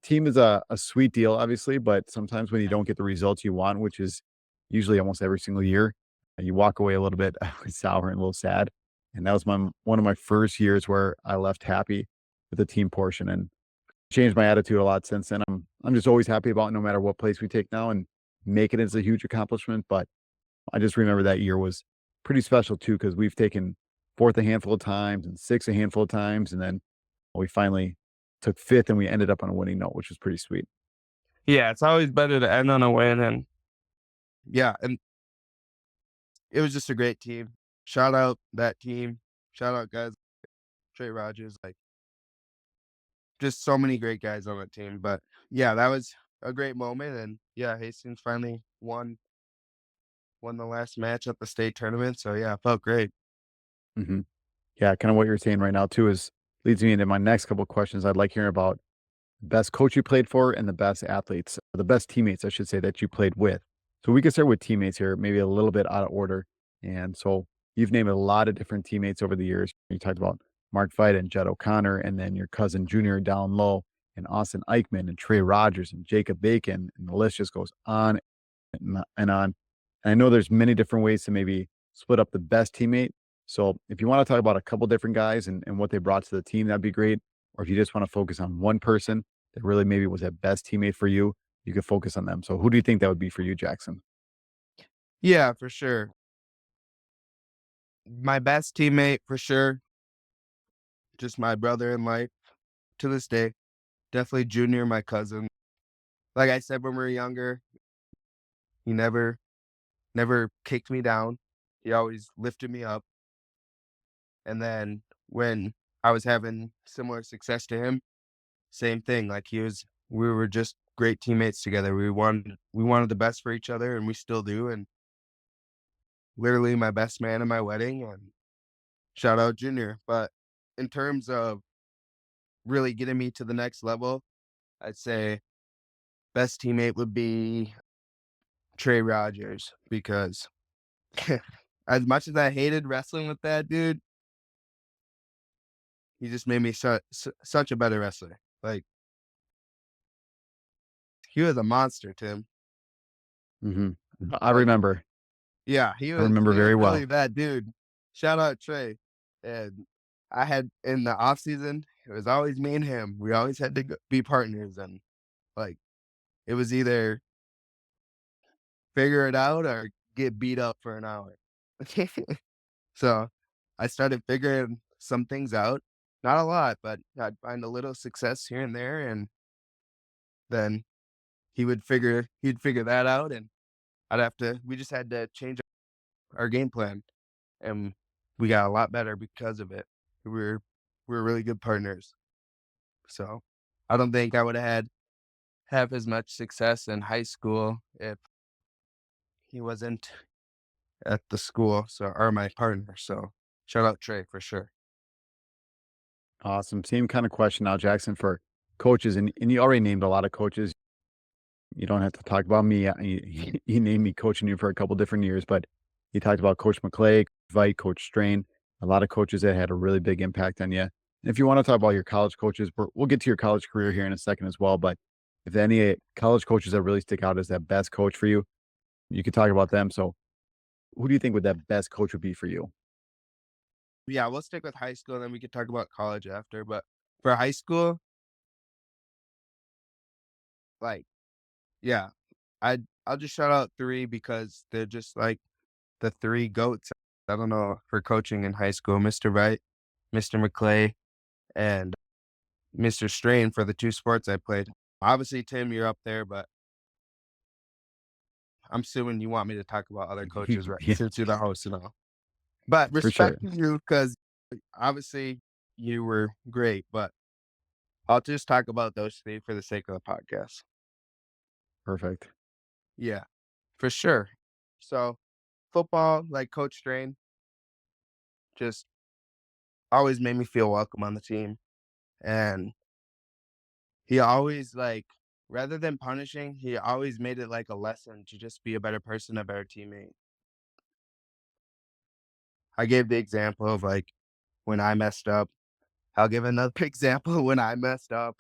team is a sweet deal, obviously, but sometimes when you don't get the results you want, which is usually almost every single year, you walk away a little bit sour and a little sad. And that was one of my first years where I left happy with the team portion and changed my attitude a lot since then. I'm just always happy about no matter what place we take now and make it as a huge accomplishment. But I just remember that year was pretty special too, because we've taken 4th a handful of times and 6th a handful of times, and then we finally took 5th and we ended up on a winning note, which was pretty sweet. Yeah, it's always better to end on a win, and yeah, and it was just a great team. Shout out that team. Shout out guys like Trey Rogers, like just so many great guys on that team. But yeah, that was a great moment, and yeah, Hastings finally won the last match at the state tournament. So yeah, it felt great. Mhm. Yeah, kinda what you're saying right now too is leads me into my next couple of questions. I'd like hearing about the best coach you played for and the best athletes, the best teammates, I should say, that you played with. So we can start with teammates here, maybe a little bit out of order. And so you've named a lot of different teammates over the years. You talked about Mark Veit and Jed O'Connor, and then your cousin Junior down low, and Austin Eichmann and Trey Rogers and Jacob Bacon, and the list just goes on and on. And I know there's many different ways to maybe split up the best teammate. So if you want to talk about a couple different guys and what they brought to the team, that'd be great. Or if you just want to focus on one person that really maybe was that best teammate for you, you could focus on them. So who do you think that would be for you, Jackson? Yeah, for sure. My best teammate for sure, just my brother in life to this day. Definitely Junior, my cousin. Like I said when we were younger, he never kicked me down. He always lifted me up. And then when I was having similar success to him, same thing. Like we were just great teammates together. We wanted the best for each other, and we still do. And literally my best man at my wedding. And shout out Junior. But in terms of really getting me to the next level, I'd say best teammate would be Trey Rogers because as much as I hated wrestling with that dude, he just made me such a better wrestler. Like he was a monster, Tim. Hmm. I Like remember. yeah, I remember he was very really well. that dude. Shout out Trey. And I had in the off season, it was always me and him. We always had to be partners, and like it was either figure it out or get beat up for an hour. So I started figuring some things out. Not a lot, but I'd find a little success here and there, and then he'd figure that out, and we just had to change our game plan, and we got a lot better because of it. We're really good partners. So I don't think I would have had half as much success in high school if he wasn't at the school, so or my partner. So shout out Trey for sure. Awesome. Same kind of question now, Jackson, for coaches. And you already named a lot of coaches. You don't have to talk about me. You named me coaching you for a couple different years, but you talked about Coach McClay, Vite, Coach Strain, a lot of coaches that had a really big impact on you. And if you want to talk about your college coaches, we'll get to your college career here in a second as well. But if any college coaches that really stick out as that best coach for you, you could talk about them. So who do you think would that best coach would be for you? Yeah, we'll stick with high school, then we could talk about college after. But for high school, like, yeah, I'll just shout out three because they're just like the three goats. I don't know for coaching in high school, Mr. Wright, Mr. McClay, and Mr. Strain for the two sports I played. Obviously, Tim, you're up there, but I'm assuming you want me to talk about other coaches, right? Yeah, Since you're the host and all. But for respect sure. to you because obviously you were great, but I'll just talk about those three for the sake of the podcast. Perfect. Yeah, for sure. So football, like Coach Strain, just always made me feel welcome on the team. And he always like rather than punishing, he always made it like a lesson to just be a better person, a better teammate. I gave the example of like when I messed up. I'll give another example when I messed up.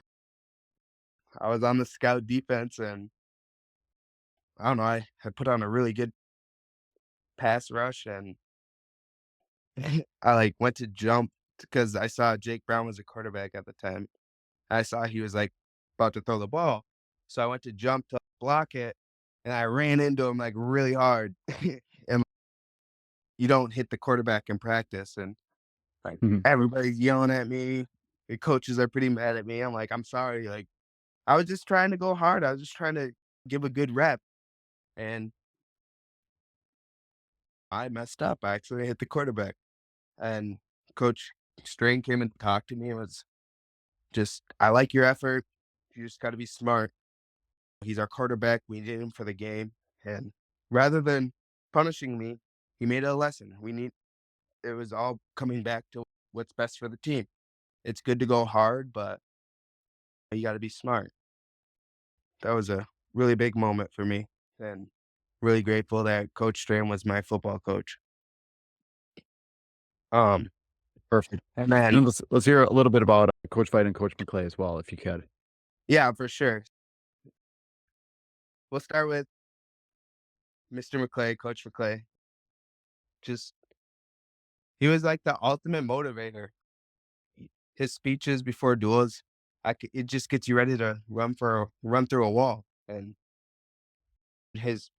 I was on the scout defense and I don't know, I had put on a really good pass rush and I like went to jump because I saw Jake Brown was a quarterback at the time. I saw he was like about to throw the ball. So I went to jump to block it and I ran into him like really hard. And you don't hit the quarterback in practice and like Mhm. everybody's yelling at me. The coaches are pretty mad at me. I'm like, I'm sorry. Like I was just trying to go hard. I was just trying to give a good rep and I messed up. I actually hit the quarterback. And Coach Strain came and talked to me and was just, I like your effort. You just got to be smart. He's our quarterback. We need him for the game. And rather than punishing me, he made it a lesson. It was all coming back to what's best for the team. It's good to go hard, but you got to be smart. That was a really big moment for me. And really grateful that Coach Strain was my football coach. Um, Perfect. and then, And let's hear a little bit about Coach Vite and Coach McClay as well, if you could. yeah, for sure. We'll start with Mr. McClay, Coach McClay. Just he was like the ultimate motivator. His speeches before duels, it just gets you ready to run through a wall. And his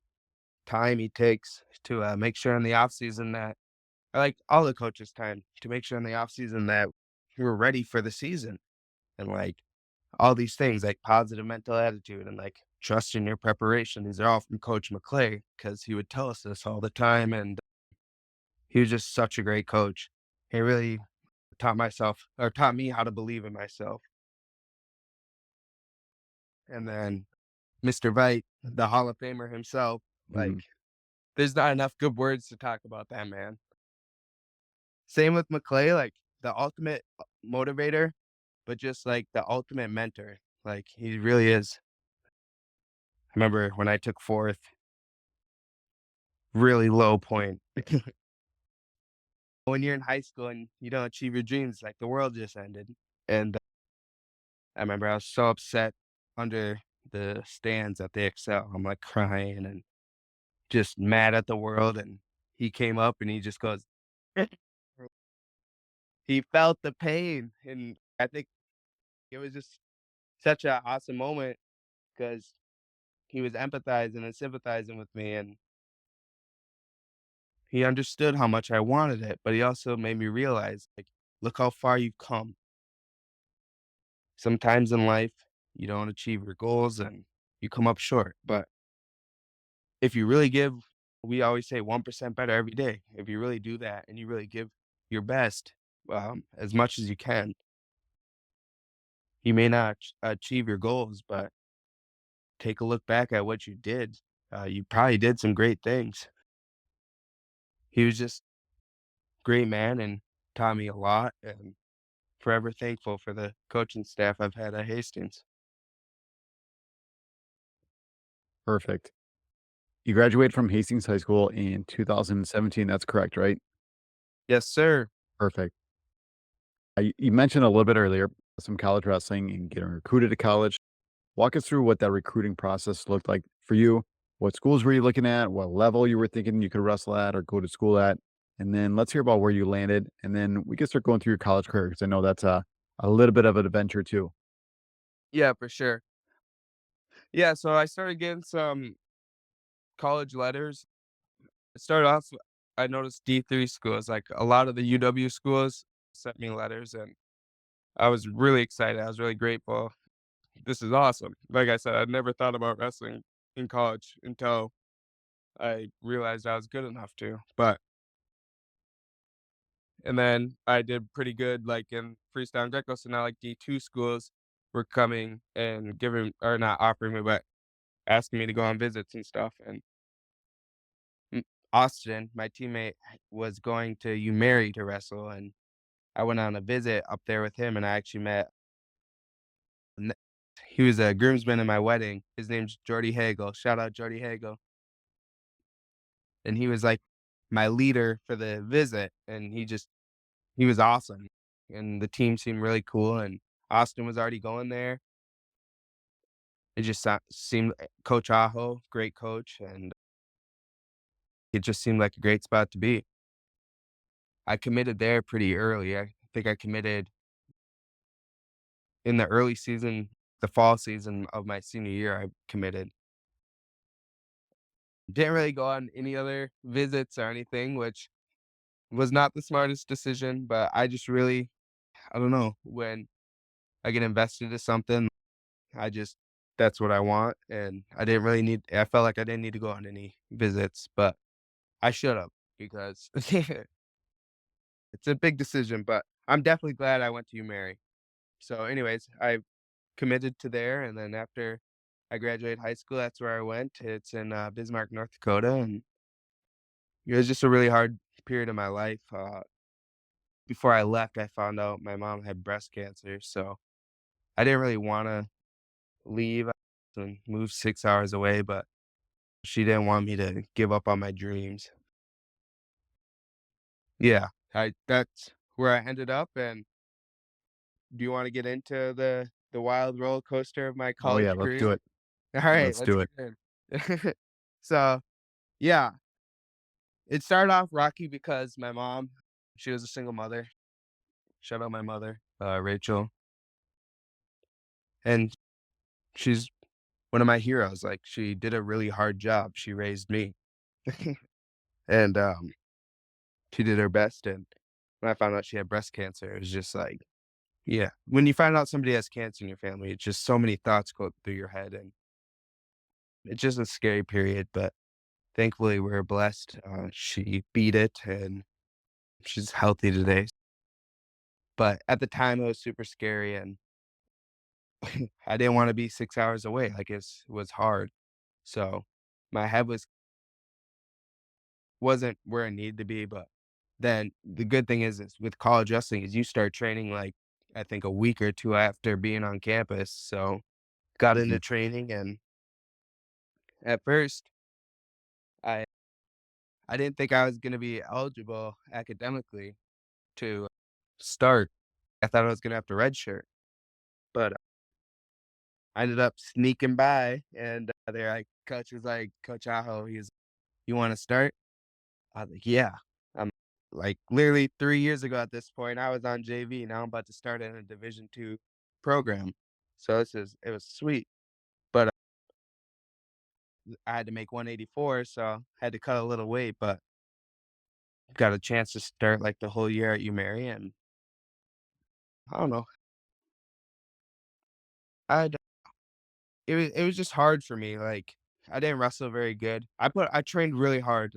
time he takes to make sure in the off season that I like all the coaches' time to make sure in the off season that we're ready for the season and like all these things like positive mental attitude and like trust in your preparation. These are all from Coach McClay because he would tell us this all the time and he was just such a great coach. He really taught me how to believe in myself. And then Mr. Vite, the Hall of Famer himself, like Mhm. there's not enough good words to talk about that man. Same with McClay, like the ultimate motivator, but just like the ultimate mentor. Like he really is. I remember when I took fourth, really low point. When you're in high school and you don't achieve your dreams, like the world just ended. And I remember I was so upset under the stands at the Excel. I'm like crying and just mad at the world. And he came up and he just goes, he felt the pain. And I think it was just such an awesome moment because he was empathizing and sympathizing with me. And he understood how much I wanted it. But he also made me realize, like, look how far you've come. Sometimes in life, you don't achieve your goals and you come up short. But if you really give, we always say 1% better every day. If you really do that and you really give your best, as much as you can, you may not achieve your goals, but take a look back at what you did. You probably did some great things. He was just a great man and taught me a lot, and forever thankful for the coaching staff I've had at Hastings. Perfect. You graduated from Hastings High School in 2017. That's correct, right? Yes, sir. Perfect. You mentioned a little bit earlier some college wrestling and getting recruited to college. Walk us through what that recruiting process looked like for you. What schools were you looking at? What level you were thinking you could wrestle at or go to school at? And then let's hear about where you landed. And then we can start going through your college career because I know that's a little bit of an adventure too. Yeah, for sure. Yeah, so I started getting some college letters. It started off, I noticed D3 schools, like a lot of the UW schools sent me letters, and I was really excited. I was really grateful. This is awesome. Like I said, I never thought about wrestling in college until I realized I was good enough to. And then I did pretty good, like in freestyle Greco. So now, like D2 schools were coming and giving, or not offering me, but asking me to go on visits and stuff. And mm, Austin, my teammate, was going to UMary to wrestle, and I went on a visit up there with him, and I actually met. n- He was a groomsman in my wedding. His name's Jordy Hagel. Shout out Jordy Hagel. And he was like my leader for the visit, and he was awesome. And the team seemed really cool. And Austin was already going there. It just seemed Coach Aho, great coach, and it just seemed like a great spot to be. I committed there pretty early. I think I committed in the early season, the fall season of my senior year. I committed. Didn't really go on any other visits or anything, which was not the smartest decision. But I just really, I don't know, when I get invested in something, I just that's what I want. And I felt like I didn't need to go on any visits, but I should have because it's a big decision, but I'm definitely glad I went to UMary. So anyways, I committed to there, and then after I graduated high school, that's where I went. It's in, Bismark, North Dakota, and it was just a really hard period of my life. Before I left, I found out my mom had breast cancer, so I didn't really wanna leave and move 6 hours away, but she didn't want me to give up on my dreams. Yeah, I that's where I ended up. And do you wanna get into the wild roller coaster of my Oh yeah, college let's do career? it. Alright, Let's let's do get it. in. So, yeah, it started off rocky because my mom, she was a single mother. Shout out my mother, Rachel, and she's one of my heroes. Like, she did a really hard job. She raised me, and, she did her best. And when I found out she had breast cancer, it was just like, yeah. When you find out somebody has cancer in your family, it's just so many thoughts go through your head, and it's just a scary period. But thankfully, we're blessed. She beat it, and she's healthy today. But at the time, it was super scary, and I didn't wanna be 6 hours away, like, was hard. So, my head wasn't where it needed to be. But then the good thing is with college wrestling is you start training, like, I think a week or 2 after being on campus. So, got Mhm. into training, and at first, I I didn't think I was gonna be eligible academically to start. I thought I was gonna have to redshirt, but I ended up sneaking by, and, coach was like, Coach Aho, he's, "You wanna start?" I was like, "Yeah." I'm like, literally 3 years ago at this point, I was on JV, now I'm about to start in a Division II program. So it was sweet, but I had to make 184, so I had to cut a little weight. But got a chance to start, like, the whole year at UMary, and I don't know, I'd it was just hard for me, like, I didn't wrestle very good. I trained really hard,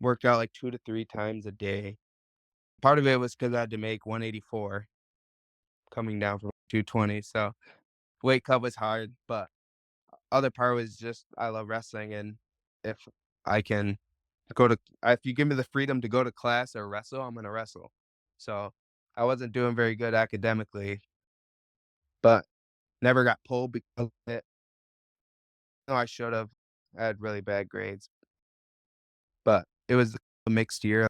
worked out like 2 to 3 times a day. Part of it was because I had to make 184 coming down from 220, so weight cut was hard, but other part was just I love wrestling, and if I can if you give me the freedom to go to class or wrestle, I'm gonna wrestle. So, I wasn't doing very good academically, but never got pulled because of it. No, I should have. I had really bad grades, but it was a mixed year.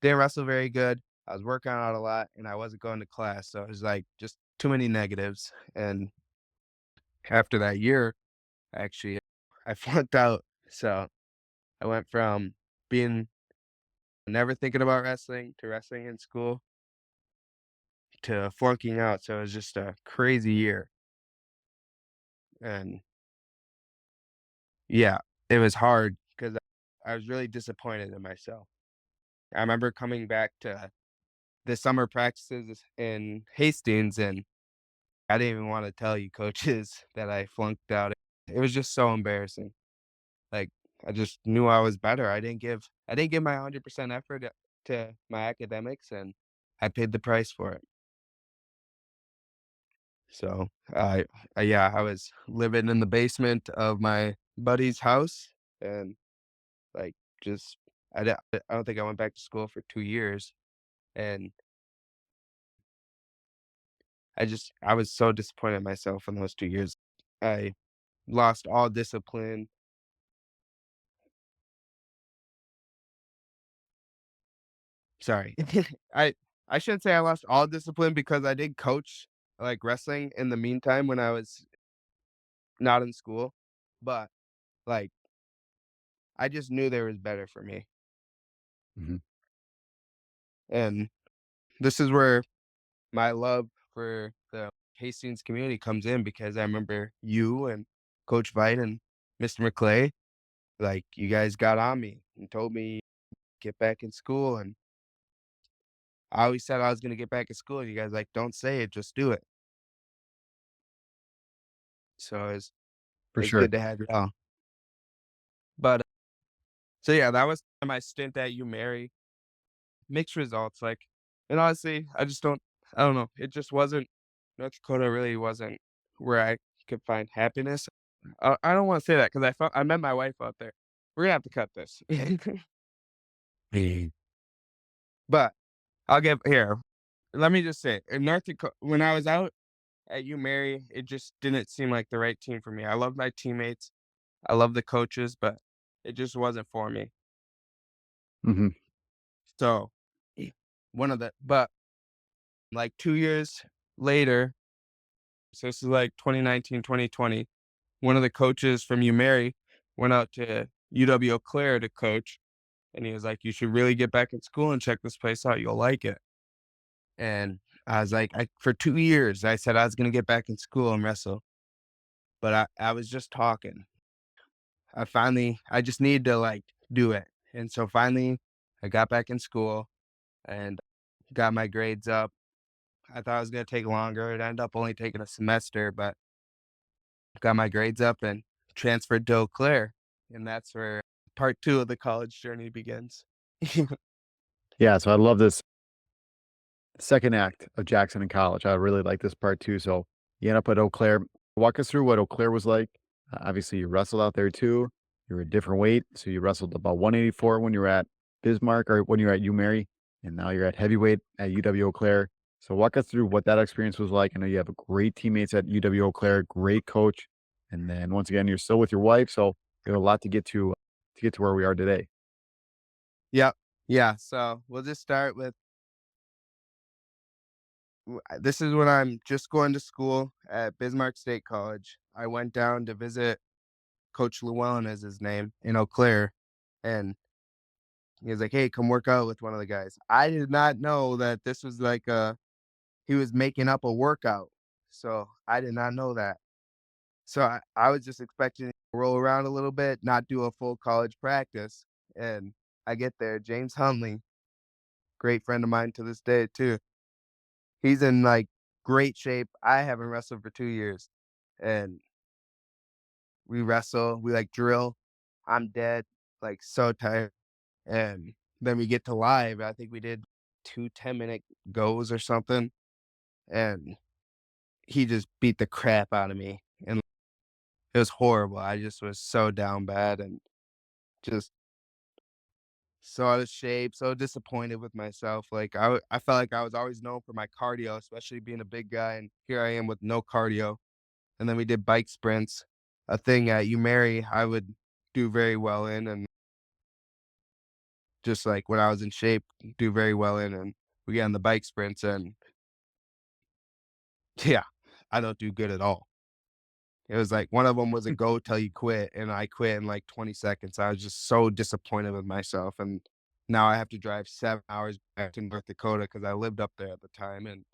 Didn't wrestle very good. I was working out a lot, and I wasn't going to class, so it was, like, just too many negatives, and after that year, actually, I flunked out, so I went from being never thinking about wrestling to wrestling in school to flunking out, so it was just a crazy year, and yeah, it was hard because I was really disappointed in myself. I remember coming back to the summer practices in Hastings, and I didn't even wanna tell you coaches that I flunked out. It was just so embarrassing. Like, I just knew I was better. I didn't give my 100% effort to my academics, and I paid the price for it. So, yeah, I was living in the basement of my buddy's house and, like, just I don't think I went back to school for 2 years, and I was so disappointed in myself in those 2 years. I lost all discipline. Sorry. I I shouldn't say I lost all discipline because I did coach, like, wrestling in the meantime when I was not in school, but, like, I just knew there was better for me, Mhm. and this is where my love for the Hastings community comes in because I remember you and Coach Vite and Mr. McClay, like, you guys got on me and told me, "Get back in school," and I always said I was gonna get back in school, and you guys like, "Don't say it, just do it." So For it's sure. good to have y'all. But, so yeah, that was my stint at UMary. Mixed results, like, and honestly, I don't know, it just wasn't North Dakota really wasn't where I could find happiness. I don't wanna say that because I met my wife out there. We're gonna have to cut this. But I'll give here, let me just say, in North Daco when I was out at UMary, it just didn't seem like the right team for me. I love my teammates, I love the coaches, but it just wasn't for me. Mhm. So, one of the but, like, 2 years later, so this is, like, 2019, 2020, one of the coaches from UMary went out to UW-Eau Clairew to coach, and he was like, "You should really get back in school and check this place out, you'll like it." And I was like, for 2 years, I said I was gonna get back in school and wrestle, but I was just talking. I just needed to, like, do it, and so finally, I got back in school and got my grades up. I thought it was gonna take longer, it ended up only taking a semester, but got my grades up and transferred to Eau Claire, and that's where part 2 of the college journey begins. Yeah, so I love this second act of Jackson in college. I really like this part too. So you end up at Eau Claire. Walk us through what Eau Claire was like. Obviously, you wrestled out there too. You were a different weight. So you wrestled about 184 when you were at Bismark or when you were at UMary, and now you're at heavyweight at UW-Eau Claire. So walk us through what that experience was like. I know you have great teammates at UW-Eau Claire, great coach. And then once again, you're still with your wife. So you have a lot to get to where we are today. Yep. Yeah, so we'll just start with this is when I'm just going to school at Bismarck State College. I went down to visit Coach Llewellyn is his name, in Eau Claire, and he was like, "Hey, come work out with one of the guys." I did not know that this was like he was making up a workout, so I did not know that. So I was just expecting to roll around a little bit, not do a full college practice, and I get there, James Hunley, great friend of mine to this day too. He's in, like, great shape. I haven't wrestled for 2 years, and we wrestle, we like drill. I'm dead, like so tired. And then we get to live. I think we did 2 10-minute goes or something. And he just beat the crap out of me. And it was horrible. I just was so down bad and just so out of shape, so disappointed with myself. Like I felt like I was always known for my cardio, especially being a big guy. And here I am with no cardio. And then we did bike sprints, a thing at UW I would do very well in. And just like when I was in shape, do very well in. And we get on the bike sprints and yeah, I don't do good at all. It was like one of them was a go till you quit, and I quit in like 20 seconds. I was just so disappointed with myself, and now I have to drive 7 hours back to North Dakota because I lived up there at the time, and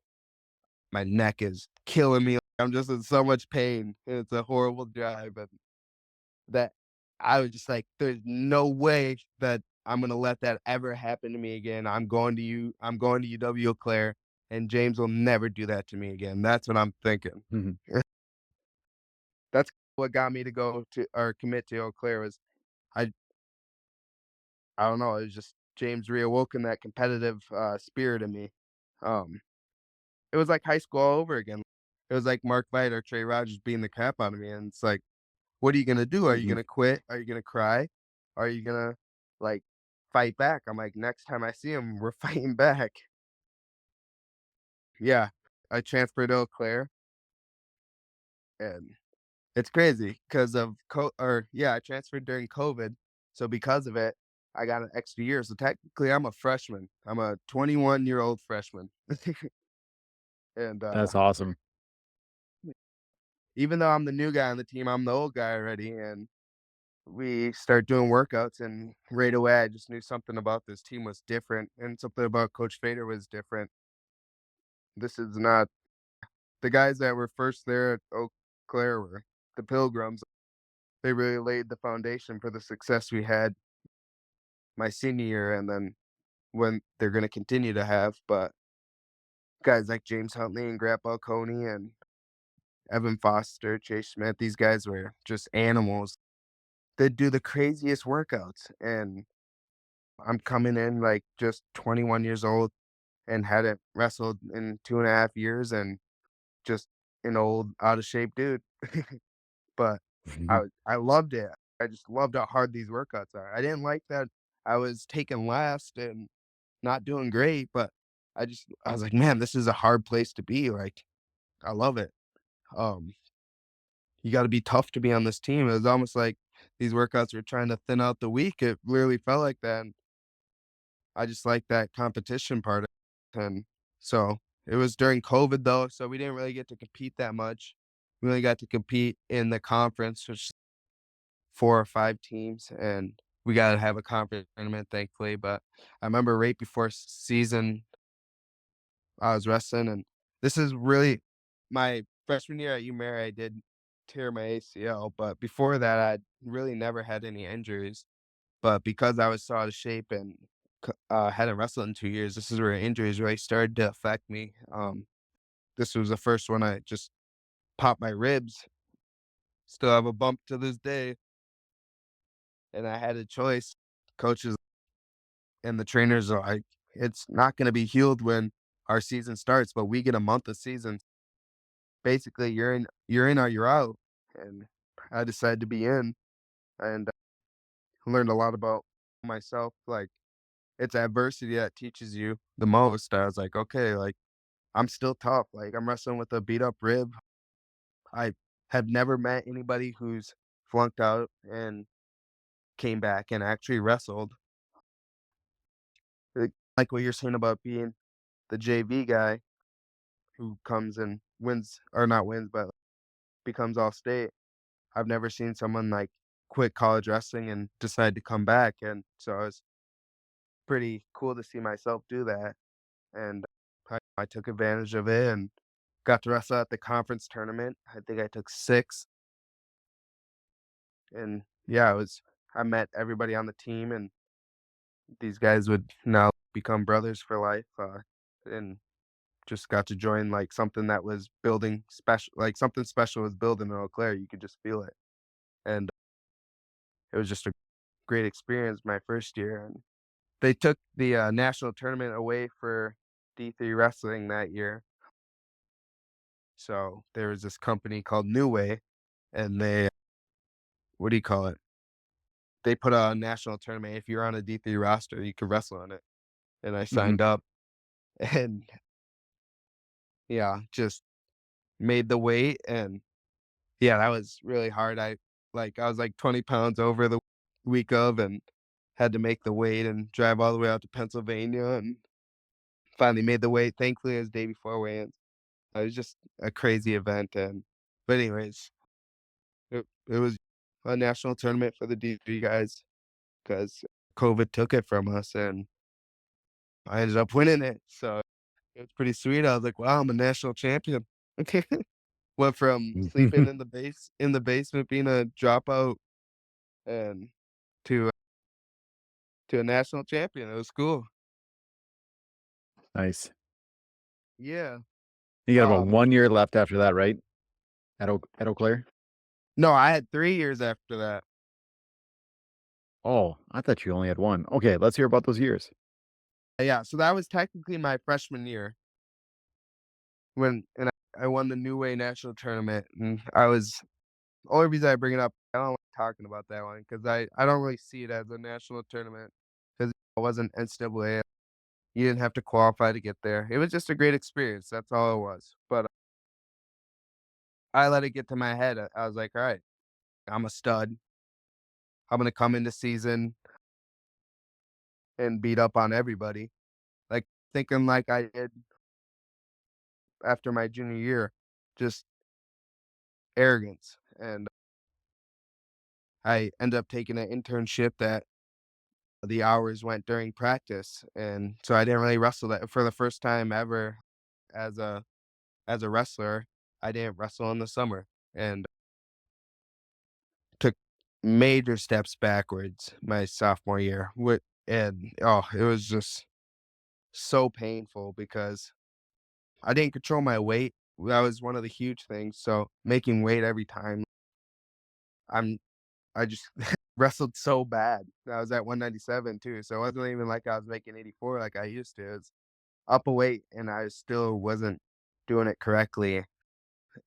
my neck is killing me. I'm just in so much pain. It's a horrible drive, and that I was just like, "There's no way that I'm gonna let that ever happen to me again. I'm going to UW-Eau Claire, and James will never do that to me again." That's what I'm thinking. Mhm. That's what got me to go to or commit to Eau Claire was I I don't know, it was just James reawoken that competitive, spirit in me. Um, it was like high school all over again. It was like Mark Veit or Trey Rogers beating the crap out of me, and it's like, "What are you gonna do? Are you Mhm. gonna quit? Are you gonna cry? Are you gonna, like, fight back?" I'm like, "Next time I see him, we're fighting back." Yeah, I transferred to Eau Claire, and it's crazy because of I transferred during COVID, so because of it, I got an extra year, so technically I'm a freshman. I'm a 21-year-old freshman. And, That's awesome. even though I'm the new guy on the team, I'm the old guy already, and we start doing workouts, and right away, I just knew something about this team was different, and something about Coach Fader was different. This is not the guys that were first there at Eau Claire were the Pilgrims. They really laid the foundation for the success we had my senior year and then when they're gonna continue to have, but guys like James Huntley and Grandpa Coney and Evan Foster, Chase Smith, these guys were just animals. They'd do the craziest workouts, and I'm coming in, like, just 21 years old and hadn't wrestled in 2.5 years and just an old, out of shape dude. But Mhm. I loved it. I just loved how hard these workouts are. I didn't like that I was taken last and not doing great, but I was like, "Man, this is a hard place to be." Like, I love it. Um, you gotta be tough to be on this team. It was almost like these workouts were trying to thin out the week. It literally felt like that, and I just like that competition part of it, and so it was during COVID, though, so we didn't really get to compete that much. We only got to compete in the conference, which 4 or 5 teams, and we gotta have a conference tournament, thankfully, but I remember right before season I was wrestling, and this is really my freshman year at UMary, I did tear my ACL, but before that, I'd really never had any injuries. But because I was so out of shape and hadn't wrestled in 2 years, this is where injuries really started to affect me. This was the first one I just popped my ribs. Still have a bump to this day, and I had a choice. Coaches and the trainers are like, "It's not gonna be healed when our season starts, but we get a month of season. Basically, you're in or you're out." And I decided to be in and learned a lot about myself. Like, it's adversity that teaches you the most. I was like, okay, like I'm still tough. Like I'm wrestling with a beat up rib. I have never met anybody who's flunked out and came back and actually wrestled. Like what you're saying about being the JV guy who comes and wins or not wins, but becomes all state. I've never seen someone like quit college wrestling and decide to come back. And so it's pretty cool to see myself do that. And I took advantage of it and got to wrestle at the conference tournament. I think I took six. And yeah, I met everybody on the team, and these guys would now become brothers for life. And just got to join like something that was building special, like something special was building in Eau Claire. You could just feel it. and it was just a great experience my first year. And they took the national tournament away for D3 wrestling that year. So there was this company called New Way, and they, what do you call it? They put a national tournament. If you're on a D3 roster, you could wrestle on it. And I Hmm. signed up, and yeah, just made the weight. And yeah, that was really hard. I was like 20 pounds over the week of, and had to make the weight and drive all the way out to Pennsylvania, and finally made the weight. Thankfully, it was day before weigh-ins. It was just a crazy event. And but anyways, it was a national tournament for the D3 guys because COVID took it from us, and I ended up winning it. So it was pretty sweet. I was like, wow, I'm a national champion. Went from sleeping in the basement, being a dropout, and to to a national champion. It was cool. Nice. Yeah. You got about Um, 1 year left after that, right? At Eau Claire? no, I had 3 years after that. Oh, I thought you only had one. Okay, let's hear about those years. Yeah, so that was technically my freshman year I won the New Way national tournament, and I was only reason I bring it up, I don't like talking about that one because I don't really see it as a national tournament because it wasn't NCAA. You didn't have to qualify to get there. It was just a great experience. That's all it was. But I let it get to my head. I was like, all right, I'm a stud. I'm gonna come into season and beat up on everybody. Like thinking like I did after my junior year, just arrogance. And I ended up taking an internship that the hours went during practice, and so I didn't really wrestle that for the first time ever as a wrestler. I didn't wrestle in the summer and took major steps backwards my sophomore year. It was just so painful because I didn't control my weight. That was one of the huge things. So making weight every time, I'm I just wrestled so bad. I was at 197 too, so it wasn't even like I was making 84 like I used to. It's up a weight, and I still wasn't doing it correctly.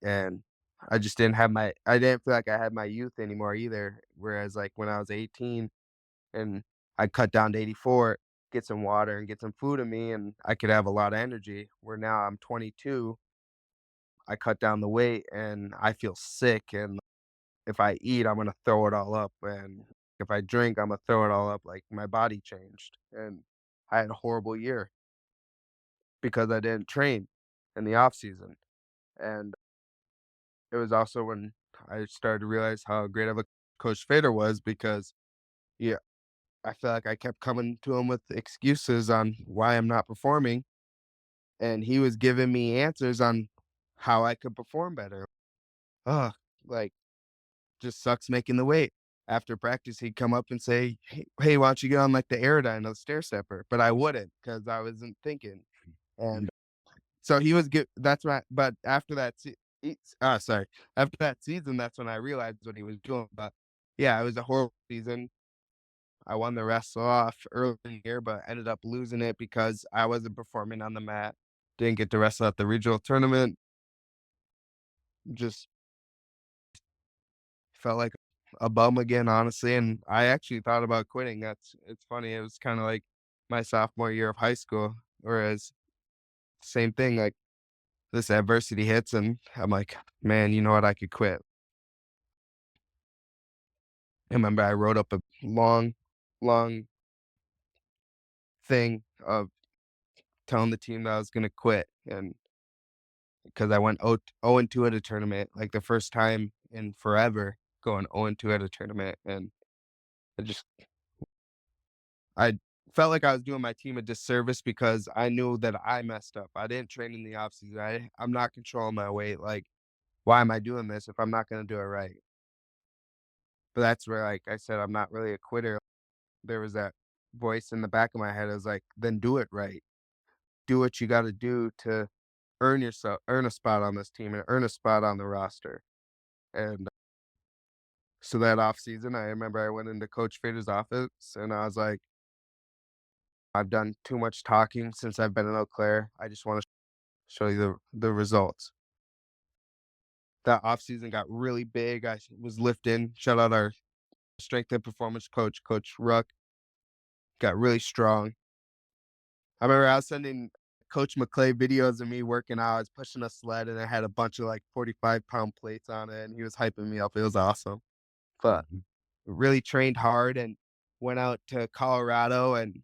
And I didn't feel like I had my youth anymore either. Whereas like when I was 18 and I cut down to 84, get some water and get some food in me, and I could have a lot of energy. Where now I'm 22, I cut down the weight and I feel sick. And if I eat, I'm gonna throw it all up. And if I drink, I'm gonna throw it all up. Like my body changed. And I had a horrible year because I didn't train in the off season. And it was also when I started to realize how great of a coach Fader was because, yeah, I feel like I kept coming to him with excuses on why I'm not performing, and he was giving me answers on how I could perform better. Ugh, like, just sucks making the weight. After practice, he'd come up and say, "Hey, why don't you get on like the Aerodyne or the stair stepper?" But I wouldn't because I wasn't thinking. And so he was good. That's right. But after that, sorry, after that season, that's when I realized what he was doing. But yeah, it was a horrible season. I won the wrestle off early in the year, but ended up losing it because I wasn't performing on the mat. Didn't get to wrestle at the regional tournament. Just felt like a bum again, honestly. And I actually thought about quitting. It's funny. It was kind of like my sophomore year of high school, whereas same thing. Like this adversity hits, and I'm like, man, you know what? I could quit. I remember I wrote up a long thing of telling the team that I was gonna quit, and because I went 0 and 2 at a tournament, like the first time in forever going 0 and 2 at a tournament, and I just I felt like I was doing my team a disservice because I knew that I messed up. I didn't train in the offseason. I'm not controlling my weight. Like, why am I doing this if I'm not gonna do it right? But that's where, like I said, I'm not really a quitter. There was that voice in the back of my head. I was like, then do it right. Do what you got to do to earn a spot on this team and earn a spot on the roster. And So that off season, I remember I went into Coach Fader's office and I was like, I've done too much talking since I've been in Eau Claire. I just want to show you the results. That off season got really big. Was lifting. Shout out our strength and performance coach, Coach Ruck. Got really strong. I remember I was sending Coach McClay videos of me working out. I was pushing a sled and it had a bunch of like 45-pound plates on it, and he was hyping me up. It was awesome. But really trained hard and went out to Colorado and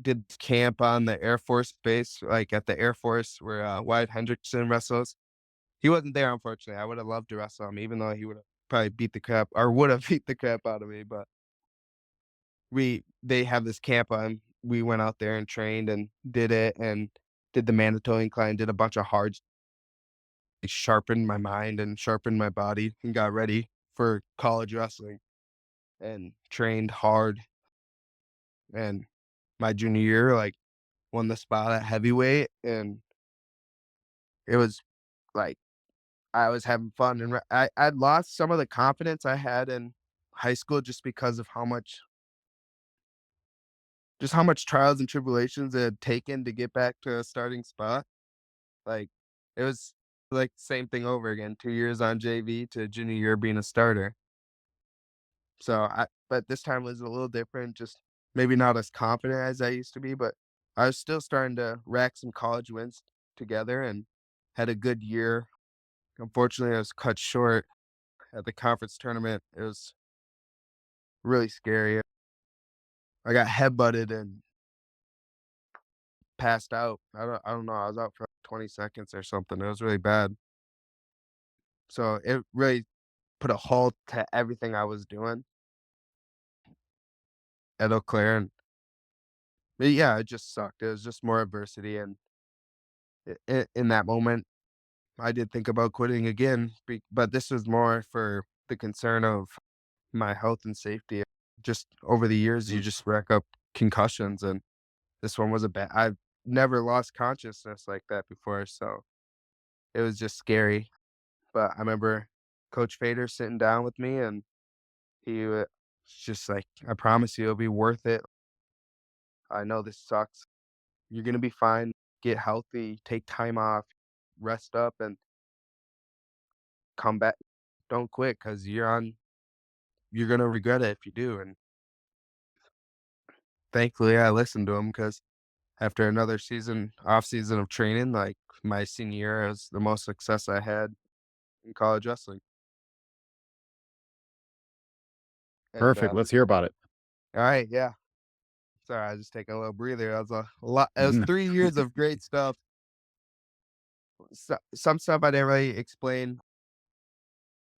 did camp on the Air Force base, like at the Air Force where Wyatt Hendrickson wrestles. He wasn't there, unfortunately. I would have loved to wrestle him, even though he would have probably beat the crap or would have beat the crap out of me. But they have this camp on. We went out there and trained and did it and did the mandatory incline, did a bunch of hard, sharpened my mind and sharpened my body and got ready for college wrestling and trained hard. And my junior year, like won the spot at heavyweight, and it was like I was having fun. And I'd lost some of the confidence I had in high school just because of how much trials and tribulations it had taken to get back to a starting spot. Like, it was like the same thing over again, 2 years on JV to junior year being a starter. But this time was a little different, just maybe not as confident as I used to be, but I was still starting to rack some college wins together and had a good year. Unfortunately, I was cut short at the conference tournament. It was really scary. I got headbutted and passed out. I don't know, I was out for like 20 seconds or something. It was really bad. So it really put a halt to everything I was doing at Eau Claire, and but yeah, it just sucked. It was just more adversity, and in that moment, I did think about quitting again, but this was more for the concern of my health and safety. Just over the years, you just rack up concussions, and this one was a bad. I've never lost consciousness like that before, so it was just scary. But I remember Coach Fader sitting down with me, and he was just like, "I promise you, it'll be worth it. I know this sucks. You're gonna be fine. Get healthy, take time off, rest up, and come back. Don't quit because you're gonna regret it if you do." And thankfully, I listened to him because after another off season of training, like my senior year was the most success I had in college wrestling. And Perfect. Let's hear about it. all right, yeah. Sorry, I was just taking a little breather. That was a lot. It was 3 years of great stuff. Some stuff I didn't really explain.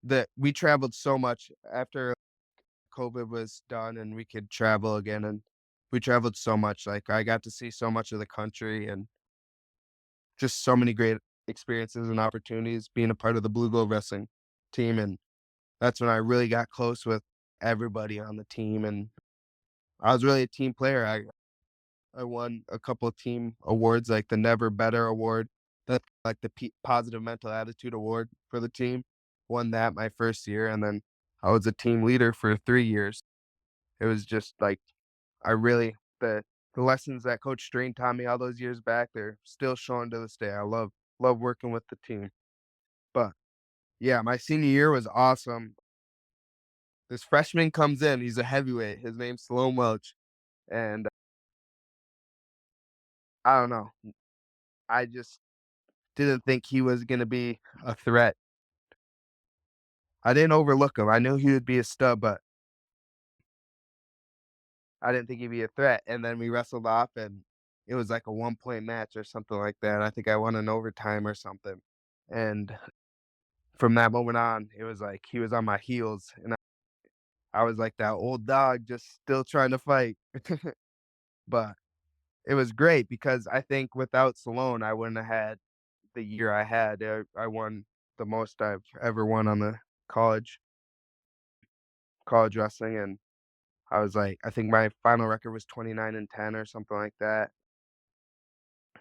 That we traveled so much after COVID was done and we could travel again, and we traveled so much. Like I got to see so much of the country and just so many great experiences and opportunities being a part of the Blue Gold Wrestling team. And that's when I really got close with everybody on the team. And I was really a team player. I won a couple of team awards, like the Never Better Award, that's like the Positive Mental Attitude Award for the team. Won that my first year, and then I was a team leader for 3 years. It was just like I really the lessons that Coach Strain taught me all those years back, they're still showing to this day. I love working with the team. But yeah, my senior year was awesome. This freshman comes in, he's a heavyweight. His name's Sloan Welch, and I don't know. I just didn't think he was gonna be a threat. I didn't overlook him. I knew he would be a stud, but I didn't think he'd be a threat. And then we wrestled off, and it was like a 1 point match or something like that. I think I won in overtime or something. And from that moment on, it was like he was on my heels, and I was like that old dog just still trying to fight. But it was great because I think without Salone, I wouldn't have had the year I had. I won the most I've ever won on the college wrestling, and I was like, I think my final record was 29-10 or something like that.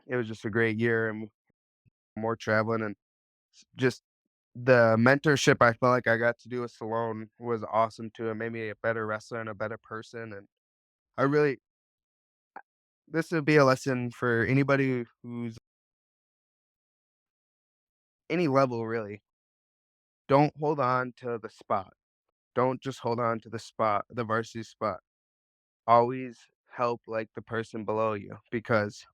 It was just a great year and more traveling and just the mentorship I felt like I got to do with Salone was awesome too. It made me a better wrestler and a better person. And I really, this would be a lesson for anybody who's any level really. Don't hold on to the spot. Don't just hold on to the spot, the varsity spot. Always help like the person below you because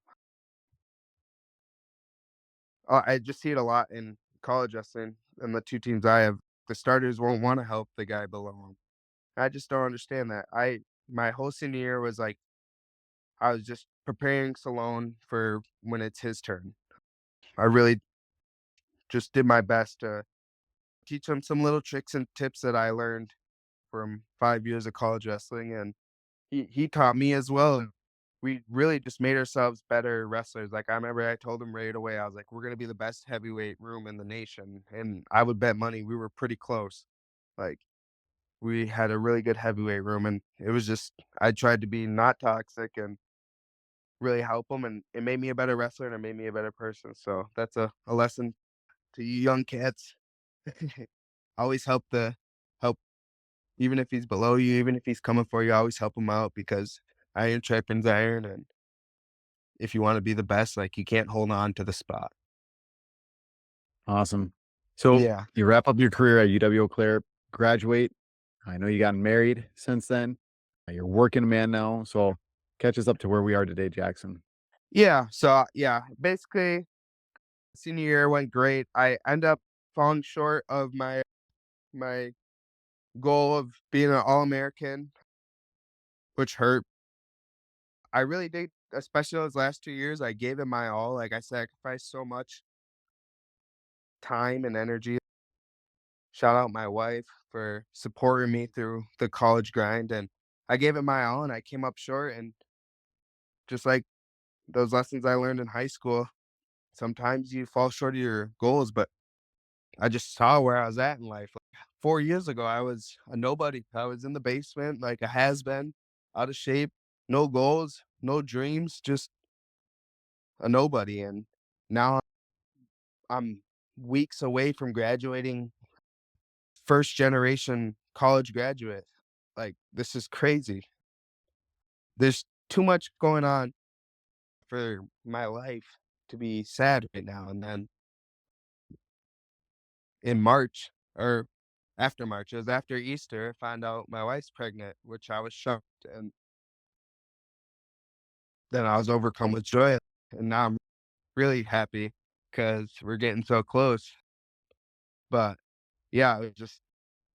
I just see it a lot in college wrestling and the two teams I have. The starters won't want to help the guy below them. I just don't understand that. My whole senior year was like I was just preparing Salone for when it's his turn. I really just did my best to teach him some little tricks and tips that I learned from 5 years of college wrestling, and he taught me as well. And we really just made ourselves better wrestlers. Like I remember I told him right away, I was like, "We're gonna be the best heavyweight room in the nation," and I would bet money we were pretty close. Like we had a really good heavyweight room, and it was just I tried to be not toxic and really help him, and it made me a better wrestler and it made me a better person. So that's a lesson to you young cats. Always help even if he's below you, even if he's coming for you, always help him out because iron sharpens iron, and if you wanna be the best, like, you can't hold on to the spot. Awesome. So Yeah. you wrap up your career at UW-Eau Claire, graduate. I know you got married since then. You're working man now. So catch us up to where we are today, Jackson. Yeah, so, yeah, basically, senior year went great. I end up falling short of my goal of being an All-American, which hurt. I really did, especially those last 2 years, I gave it my all, like, I sacrificed so much time and energy. Shout out my wife for supporting me through the college grind, and I gave it my all, and I came up short, and just like those lessons I learned in high school, sometimes you fall short of your goals, but I just saw where I was at in life. Like 4 years ago, I was a nobody. I was in the basement like a has-been, out of shape, no goals, no dreams, just a nobody, and now I'm weeks away from graduating, first generation college graduate. Like, this is crazy. There's too much going on for my life to be sad right now, and then in March or after March, it was after Easter, I found out my wife's pregnant, which I was shocked, and then I was overcome with joy, and now I'm really happy because 'cause we're getting so close, but, yeah, it was just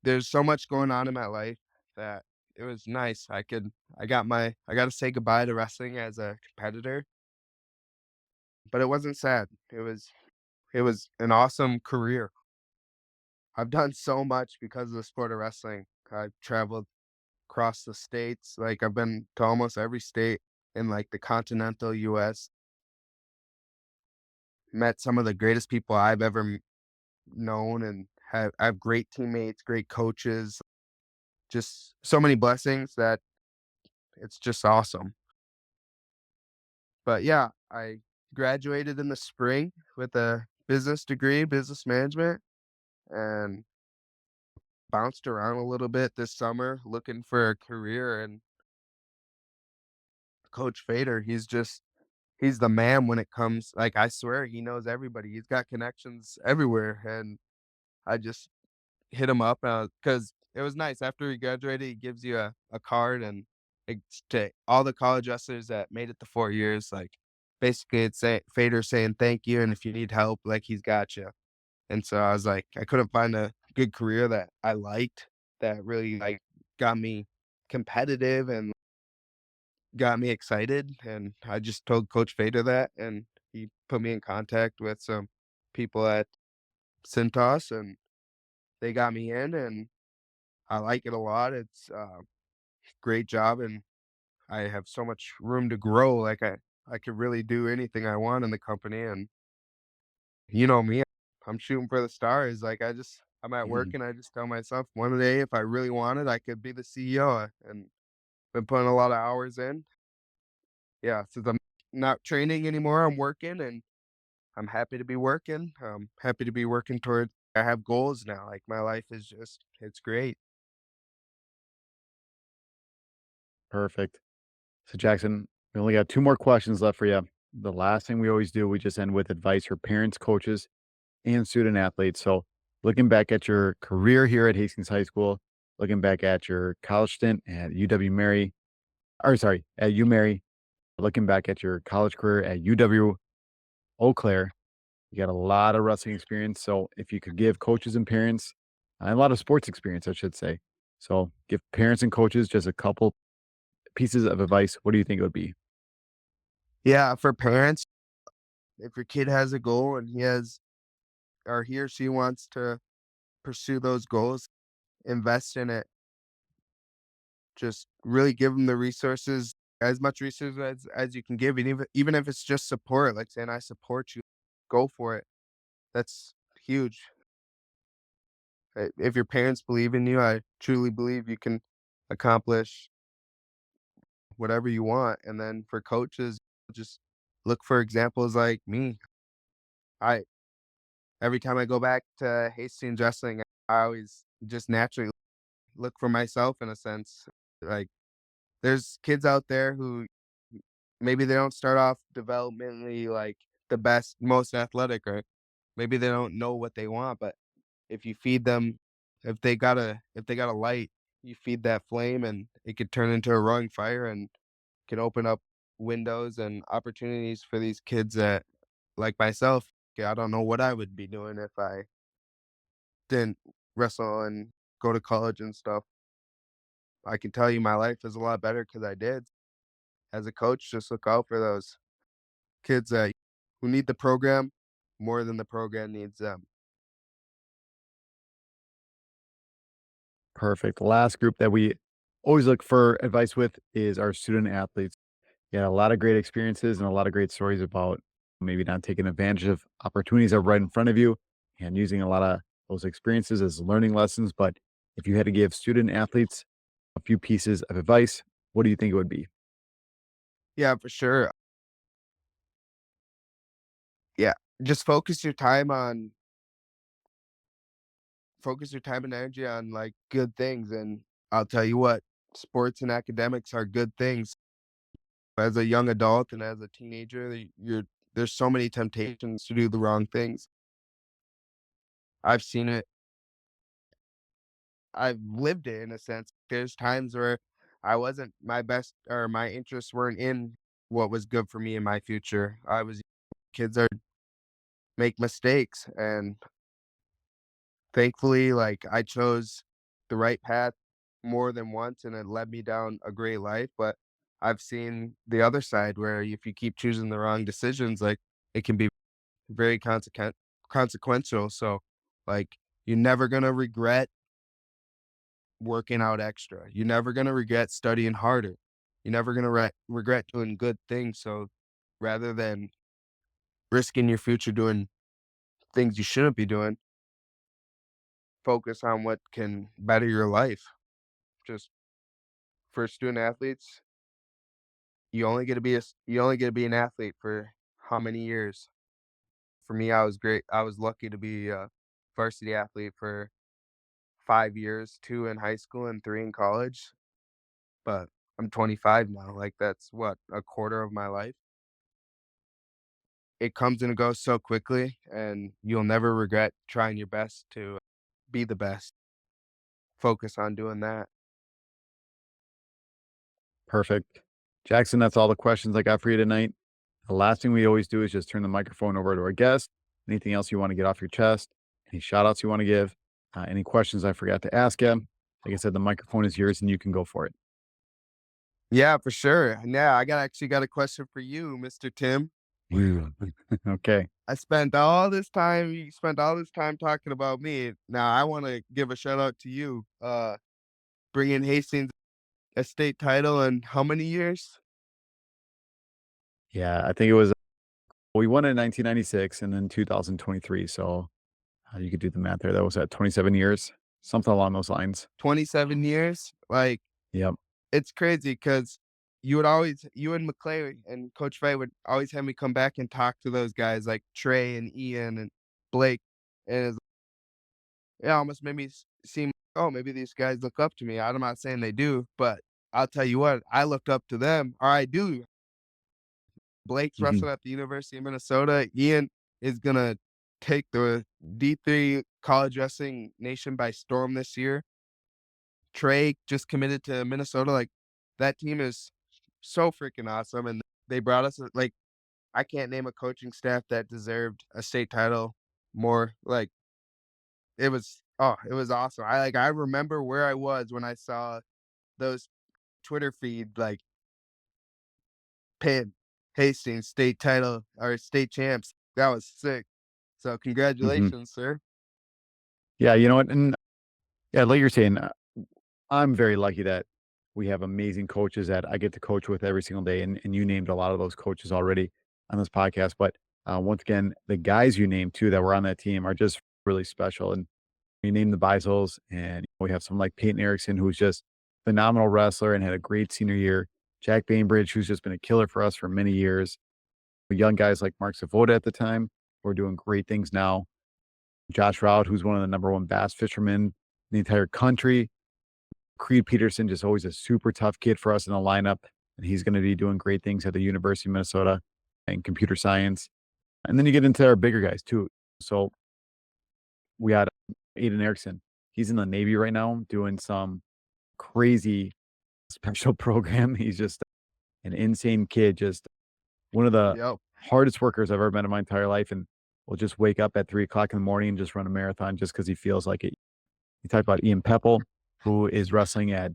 there's so much going on in my life that it was nice. I got to say goodbye to wrestling as a competitor, but it wasn't sad. It was an awesome career. I've done so much because of the sport of wrestling. I've traveled across the states, like, I've been to almost every state in, like, the continental US, met some of the greatest people I've ever known, and I have great teammates, great coaches, just so many blessings that it's just awesome. But, yeah, I graduated in the spring with a business degree, business management, and bounced around a little bit this summer looking for a career, and Coach Fader, he's the man when it comes like, I swear he knows everybody. He's got connections everywhere, and I just hit him up, because it was nice. After he graduated, he gives you a card, and it's to all the college wrestlers that made it the 4 years, like, basically, it's Fader saying thank you, and if you need help, like, he's got you. And so I was like, I couldn't find a good career that I liked, that really, like, got me competitive and got me excited, and I just told Coach Fader that, and he put me in contact with some people at Cintas, and they got me in, and I like it a lot. It's a great job, and I have so much room to grow. Like I could really do anything I want in the company, and you know me, I'm shooting for the stars. Like I'm at work, Mhm. and I just tell myself one day if I really wanted, I could be the CEO, and been putting a lot of hours in. Yeah, since I'm not training anymore, I'm working, and I'm happy to be working. Happy to be working towards I have goals now. Like my life is it's great. Perfect. So, Jackson, we only got two more questions left for you. The last thing we always do, we just end with advice for parents, coaches, and student athletes. So, looking back at your career here at Hastings High School, looking back at your college stint at UW Mary, or sorry, at UMary, looking back at your college career at UW-Eau Clairew, you got a lot of wrestling experience. So, if you could give coaches and parents, and a lot of sports experience, I should say. So, give parents and coaches just a couple pieces of advice. What do you think it would be? Yeah, for parents, if your kid has a goal and he or she wants to pursue those goals, invest in it. Just really give them the resources, as much resources as you can give, and even if it's just support, like saying, "I support you, go for it." That's huge. If your parents believe in you, I truly believe you can accomplish whatever you want, and then for coaches, just look for examples like me. I Every time I go back to Hastings wrestling, I always just naturally look for myself in a sense. Like, there's kids out there who maybe they don't start off developmentally like the best, most athletic, or maybe they don't know what they want, but if you feed them, if they got a light, you feed that flame and it could turn into a roaring fire and can open up windows and opportunities for these kids that like myself. I don't know what I would be doing if I didn't wrestle and go to college and stuff. I can tell you my life is a lot better because I did. As a coach, just look out for those kids that who need the program more than the program needs them. Perfect. The last group that we always look for advice with is our student athletes. You had a lot of great experiences and a lot of great stories about maybe not taking advantage of opportunities that are right in front of you and using a lot of those experiences as learning lessons. But if you had to give student athletes a few pieces of advice, what do you think it would be? Yeah, for sure. Yeah, just focus your time and energy on like good things, and I'll tell you what, sports and academics are good things. As a young adult and as a teenager, there's so many temptations to do the wrong things. I've seen it. I've lived it in a sense. There's times where I wasn't my best or my interests weren't in what was good for me in my future. I was Kids are make mistakes, and thankfully, like, I chose the right path more than once, and it led me down a great life, but I've seen the other side where if you keep choosing the wrong decisions, like, it can be very consequential, so, like, you're never gonna regret working out extra. You're never gonna regret studying harder. You're never gonna regret doing good things, so rather than risking your future doing things you shouldn't be doing, focus on what can better your life. Just for student athletes, you only get to be an athlete for how many years? For me, I was great. I was lucky to be a varsity athlete for 5 years, 2 in high school and 3 in college, but I'm 25 now. Like, that's what, a quarter of my life? It comes and it goes so quickly, and you'll never regret trying your best to be the best. Focus on doing that. Perfect. Jackson, that's all the questions I got for you tonight. The last thing we always do is just turn the microphone over to our guest. Anything else you want to get off your chest? Any shout outs you want to give? Any questions I forgot to ask you? Like I said, the microphone is yours and you can go for it. Yeah, for sure. Yeah, actually got a question for you, Mr. Tim. Yeah. Okay. You spent all this time talking about me. Now I want to give a shout out to you. Bringing Hastings a state title in how many years? Yeah, I think it was, we won in 1996 and then 2023. So you could do the math there. That was at 27 years, something along those lines. 27 years? Like, Yep. it's crazy because you and McClary and Coach Fay would always have me come back and talk to those guys like Trey and Ian and Blake. And it almost made me seem, oh, maybe these guys look up to me. I'm not saying they do, but I'll tell you what, I looked up to them, or I do. Blake's Mhm. wrestling at the University of Minnesota. Ian is gonna take the D3 college wrestling nation by storm this year. Trey just committed to Minnesota. Like, that team is so freaking awesome, and they brought us like, I can't name a coaching staff that deserved a state title more. Like, it was awesome. I remember where I was when I saw those Twitter feed, like, pin Hastings state title or state champs. That was sick. So Mhm. congratulations, sir. Yeah, you know what? And yeah, like you're saying, I'm very lucky that we have amazing coaches that I get to coach with every single day, and you named a lot of those coaches already on this podcast. But once again, the guys you named too that were on that team are just really special. And you named the Bisels, and we have someone like Peyton Erickson, who's just phenomenal wrestler and had a great senior year. Jack Bainbridge, who's just been a killer for us for many years. Young guys like Mark Savoda at the time who are doing great things now. Josh Rout, who's one of the number one bass fishermen in the entire country. Creed Peterson, just always a super tough kid for us in the lineup, and he's going to be doing great things at the University of Minnesota in computer science. And then you get into our bigger guys too. So we had Aiden Erickson. He's in the Navy right now doing some crazy special program. He's just an insane kid, just one of the Yep. hardest workers I've ever met in my entire life. And will just wake up at 3 o'clock in the morning and just run a marathon just because he feels like it. You talk about Ian Peppel, who is wrestling at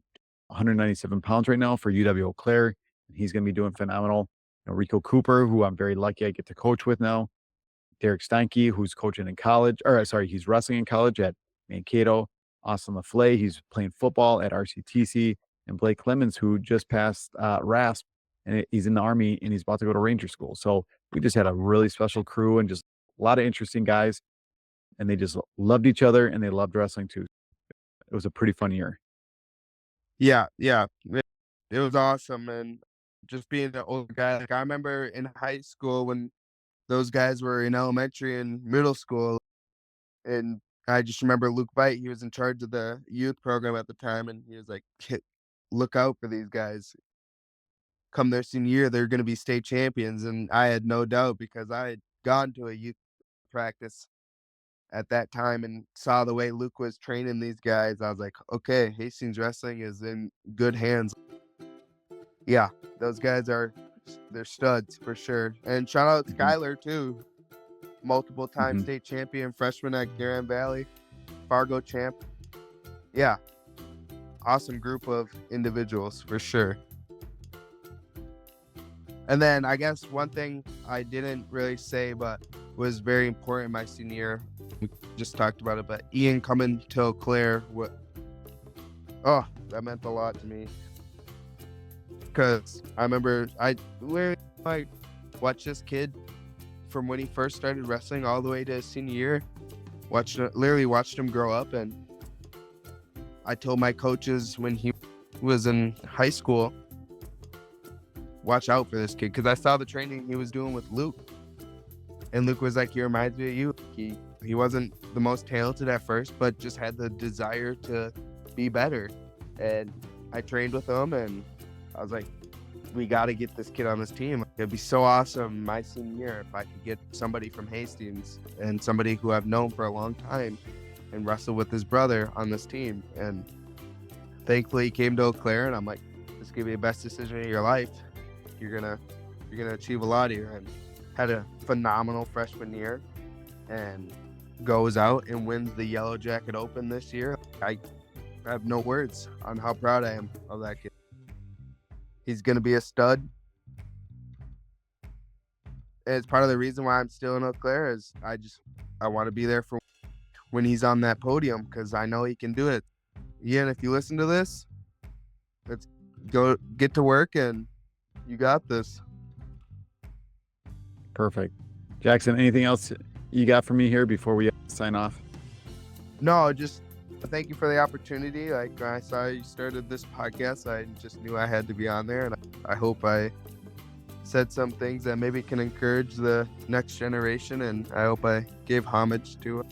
197 pounds right now for UW-Eau Clairew, and he's going to be doing phenomenal. Rico Cooper, who I'm very lucky I get to coach with now. Derek Steinke, who's coaching in college, or sorry, he's wrestling in college at Mankato. Austin LaFleur, he's playing football at RCTC. And Blake Clemens, who just passed RASP, and he's in the Army, and he's about to go to Ranger School. So we just had a really special crew and just a lot of interesting guys, and they just loved each other, and they loved wrestling too. It was a pretty fun year. Yeah, yeah. It was awesome, and just being the older guy. Like, I remember in high school when those guys were in elementary and middle school, and I just remember Luke Bite, he was in charge of the youth program at the time, and he was like, look out for these guys. Come their senior year, they're gonna be state champions." And I had no doubt because I had gone to a youth practice at that time and saw the way Luke was training these guys. I was like, okay, Hastings Wrestling is in good hands. Yeah, those guys they're studs for sure. And shout out Mhm, Skylar too, multiple time mhm. state champion, freshman at Grand Valley, Fargo champ. Yeah, awesome group of individuals for sure. And then I guess one thing I didn't really say, but was very important my senior year, we just talked about it, but Ian coming to Eau Claire, oh, that meant a lot to me. Because I remember I watched this kid from when he first started wrestling all the way to his senior year, literally watched him grow up. And I told my coaches when he was in high school, watch out for this kid, because I saw the training he was doing with Luke. And Luke was like, he reminds me of you. He wasn't the most talented at first, but just had the desire to be better. And I trained with him, and I was like, we got to get this kid on this team. It'd be so awesome my senior year if I could get somebody from Hastings and somebody who I've known for a long time and wrestle with his brother on this team. And thankfully he came to Eau Claire, and I'm like, this could be the best decision of your life. You're gonna achieve a lot here. And had a phenomenal freshman year, and goes out and wins the Yellow Jacket Open this year. I have no words on how proud I am of that kid. He's gonna be a stud. And it's part of the reason why I'm still in Eau Claire is I want to be there for when he's on that podium, because I know he can do it. Ian, if you listen to this, let's go get to work, and you got this. Perfect. Jackson, anything else you got for me here before we sign off? No, just thank you for the opportunity. Like, when I saw you started this podcast, I just knew I had to be on there, and I hope I said some things that maybe can encourage the next generation, and I hope I gave homage to it.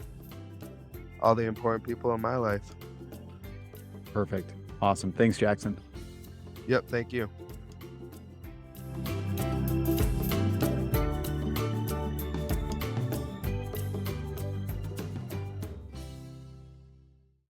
all the important people in my life. Perfect. Awesome. Thanks, Jackson. Yep, thank you.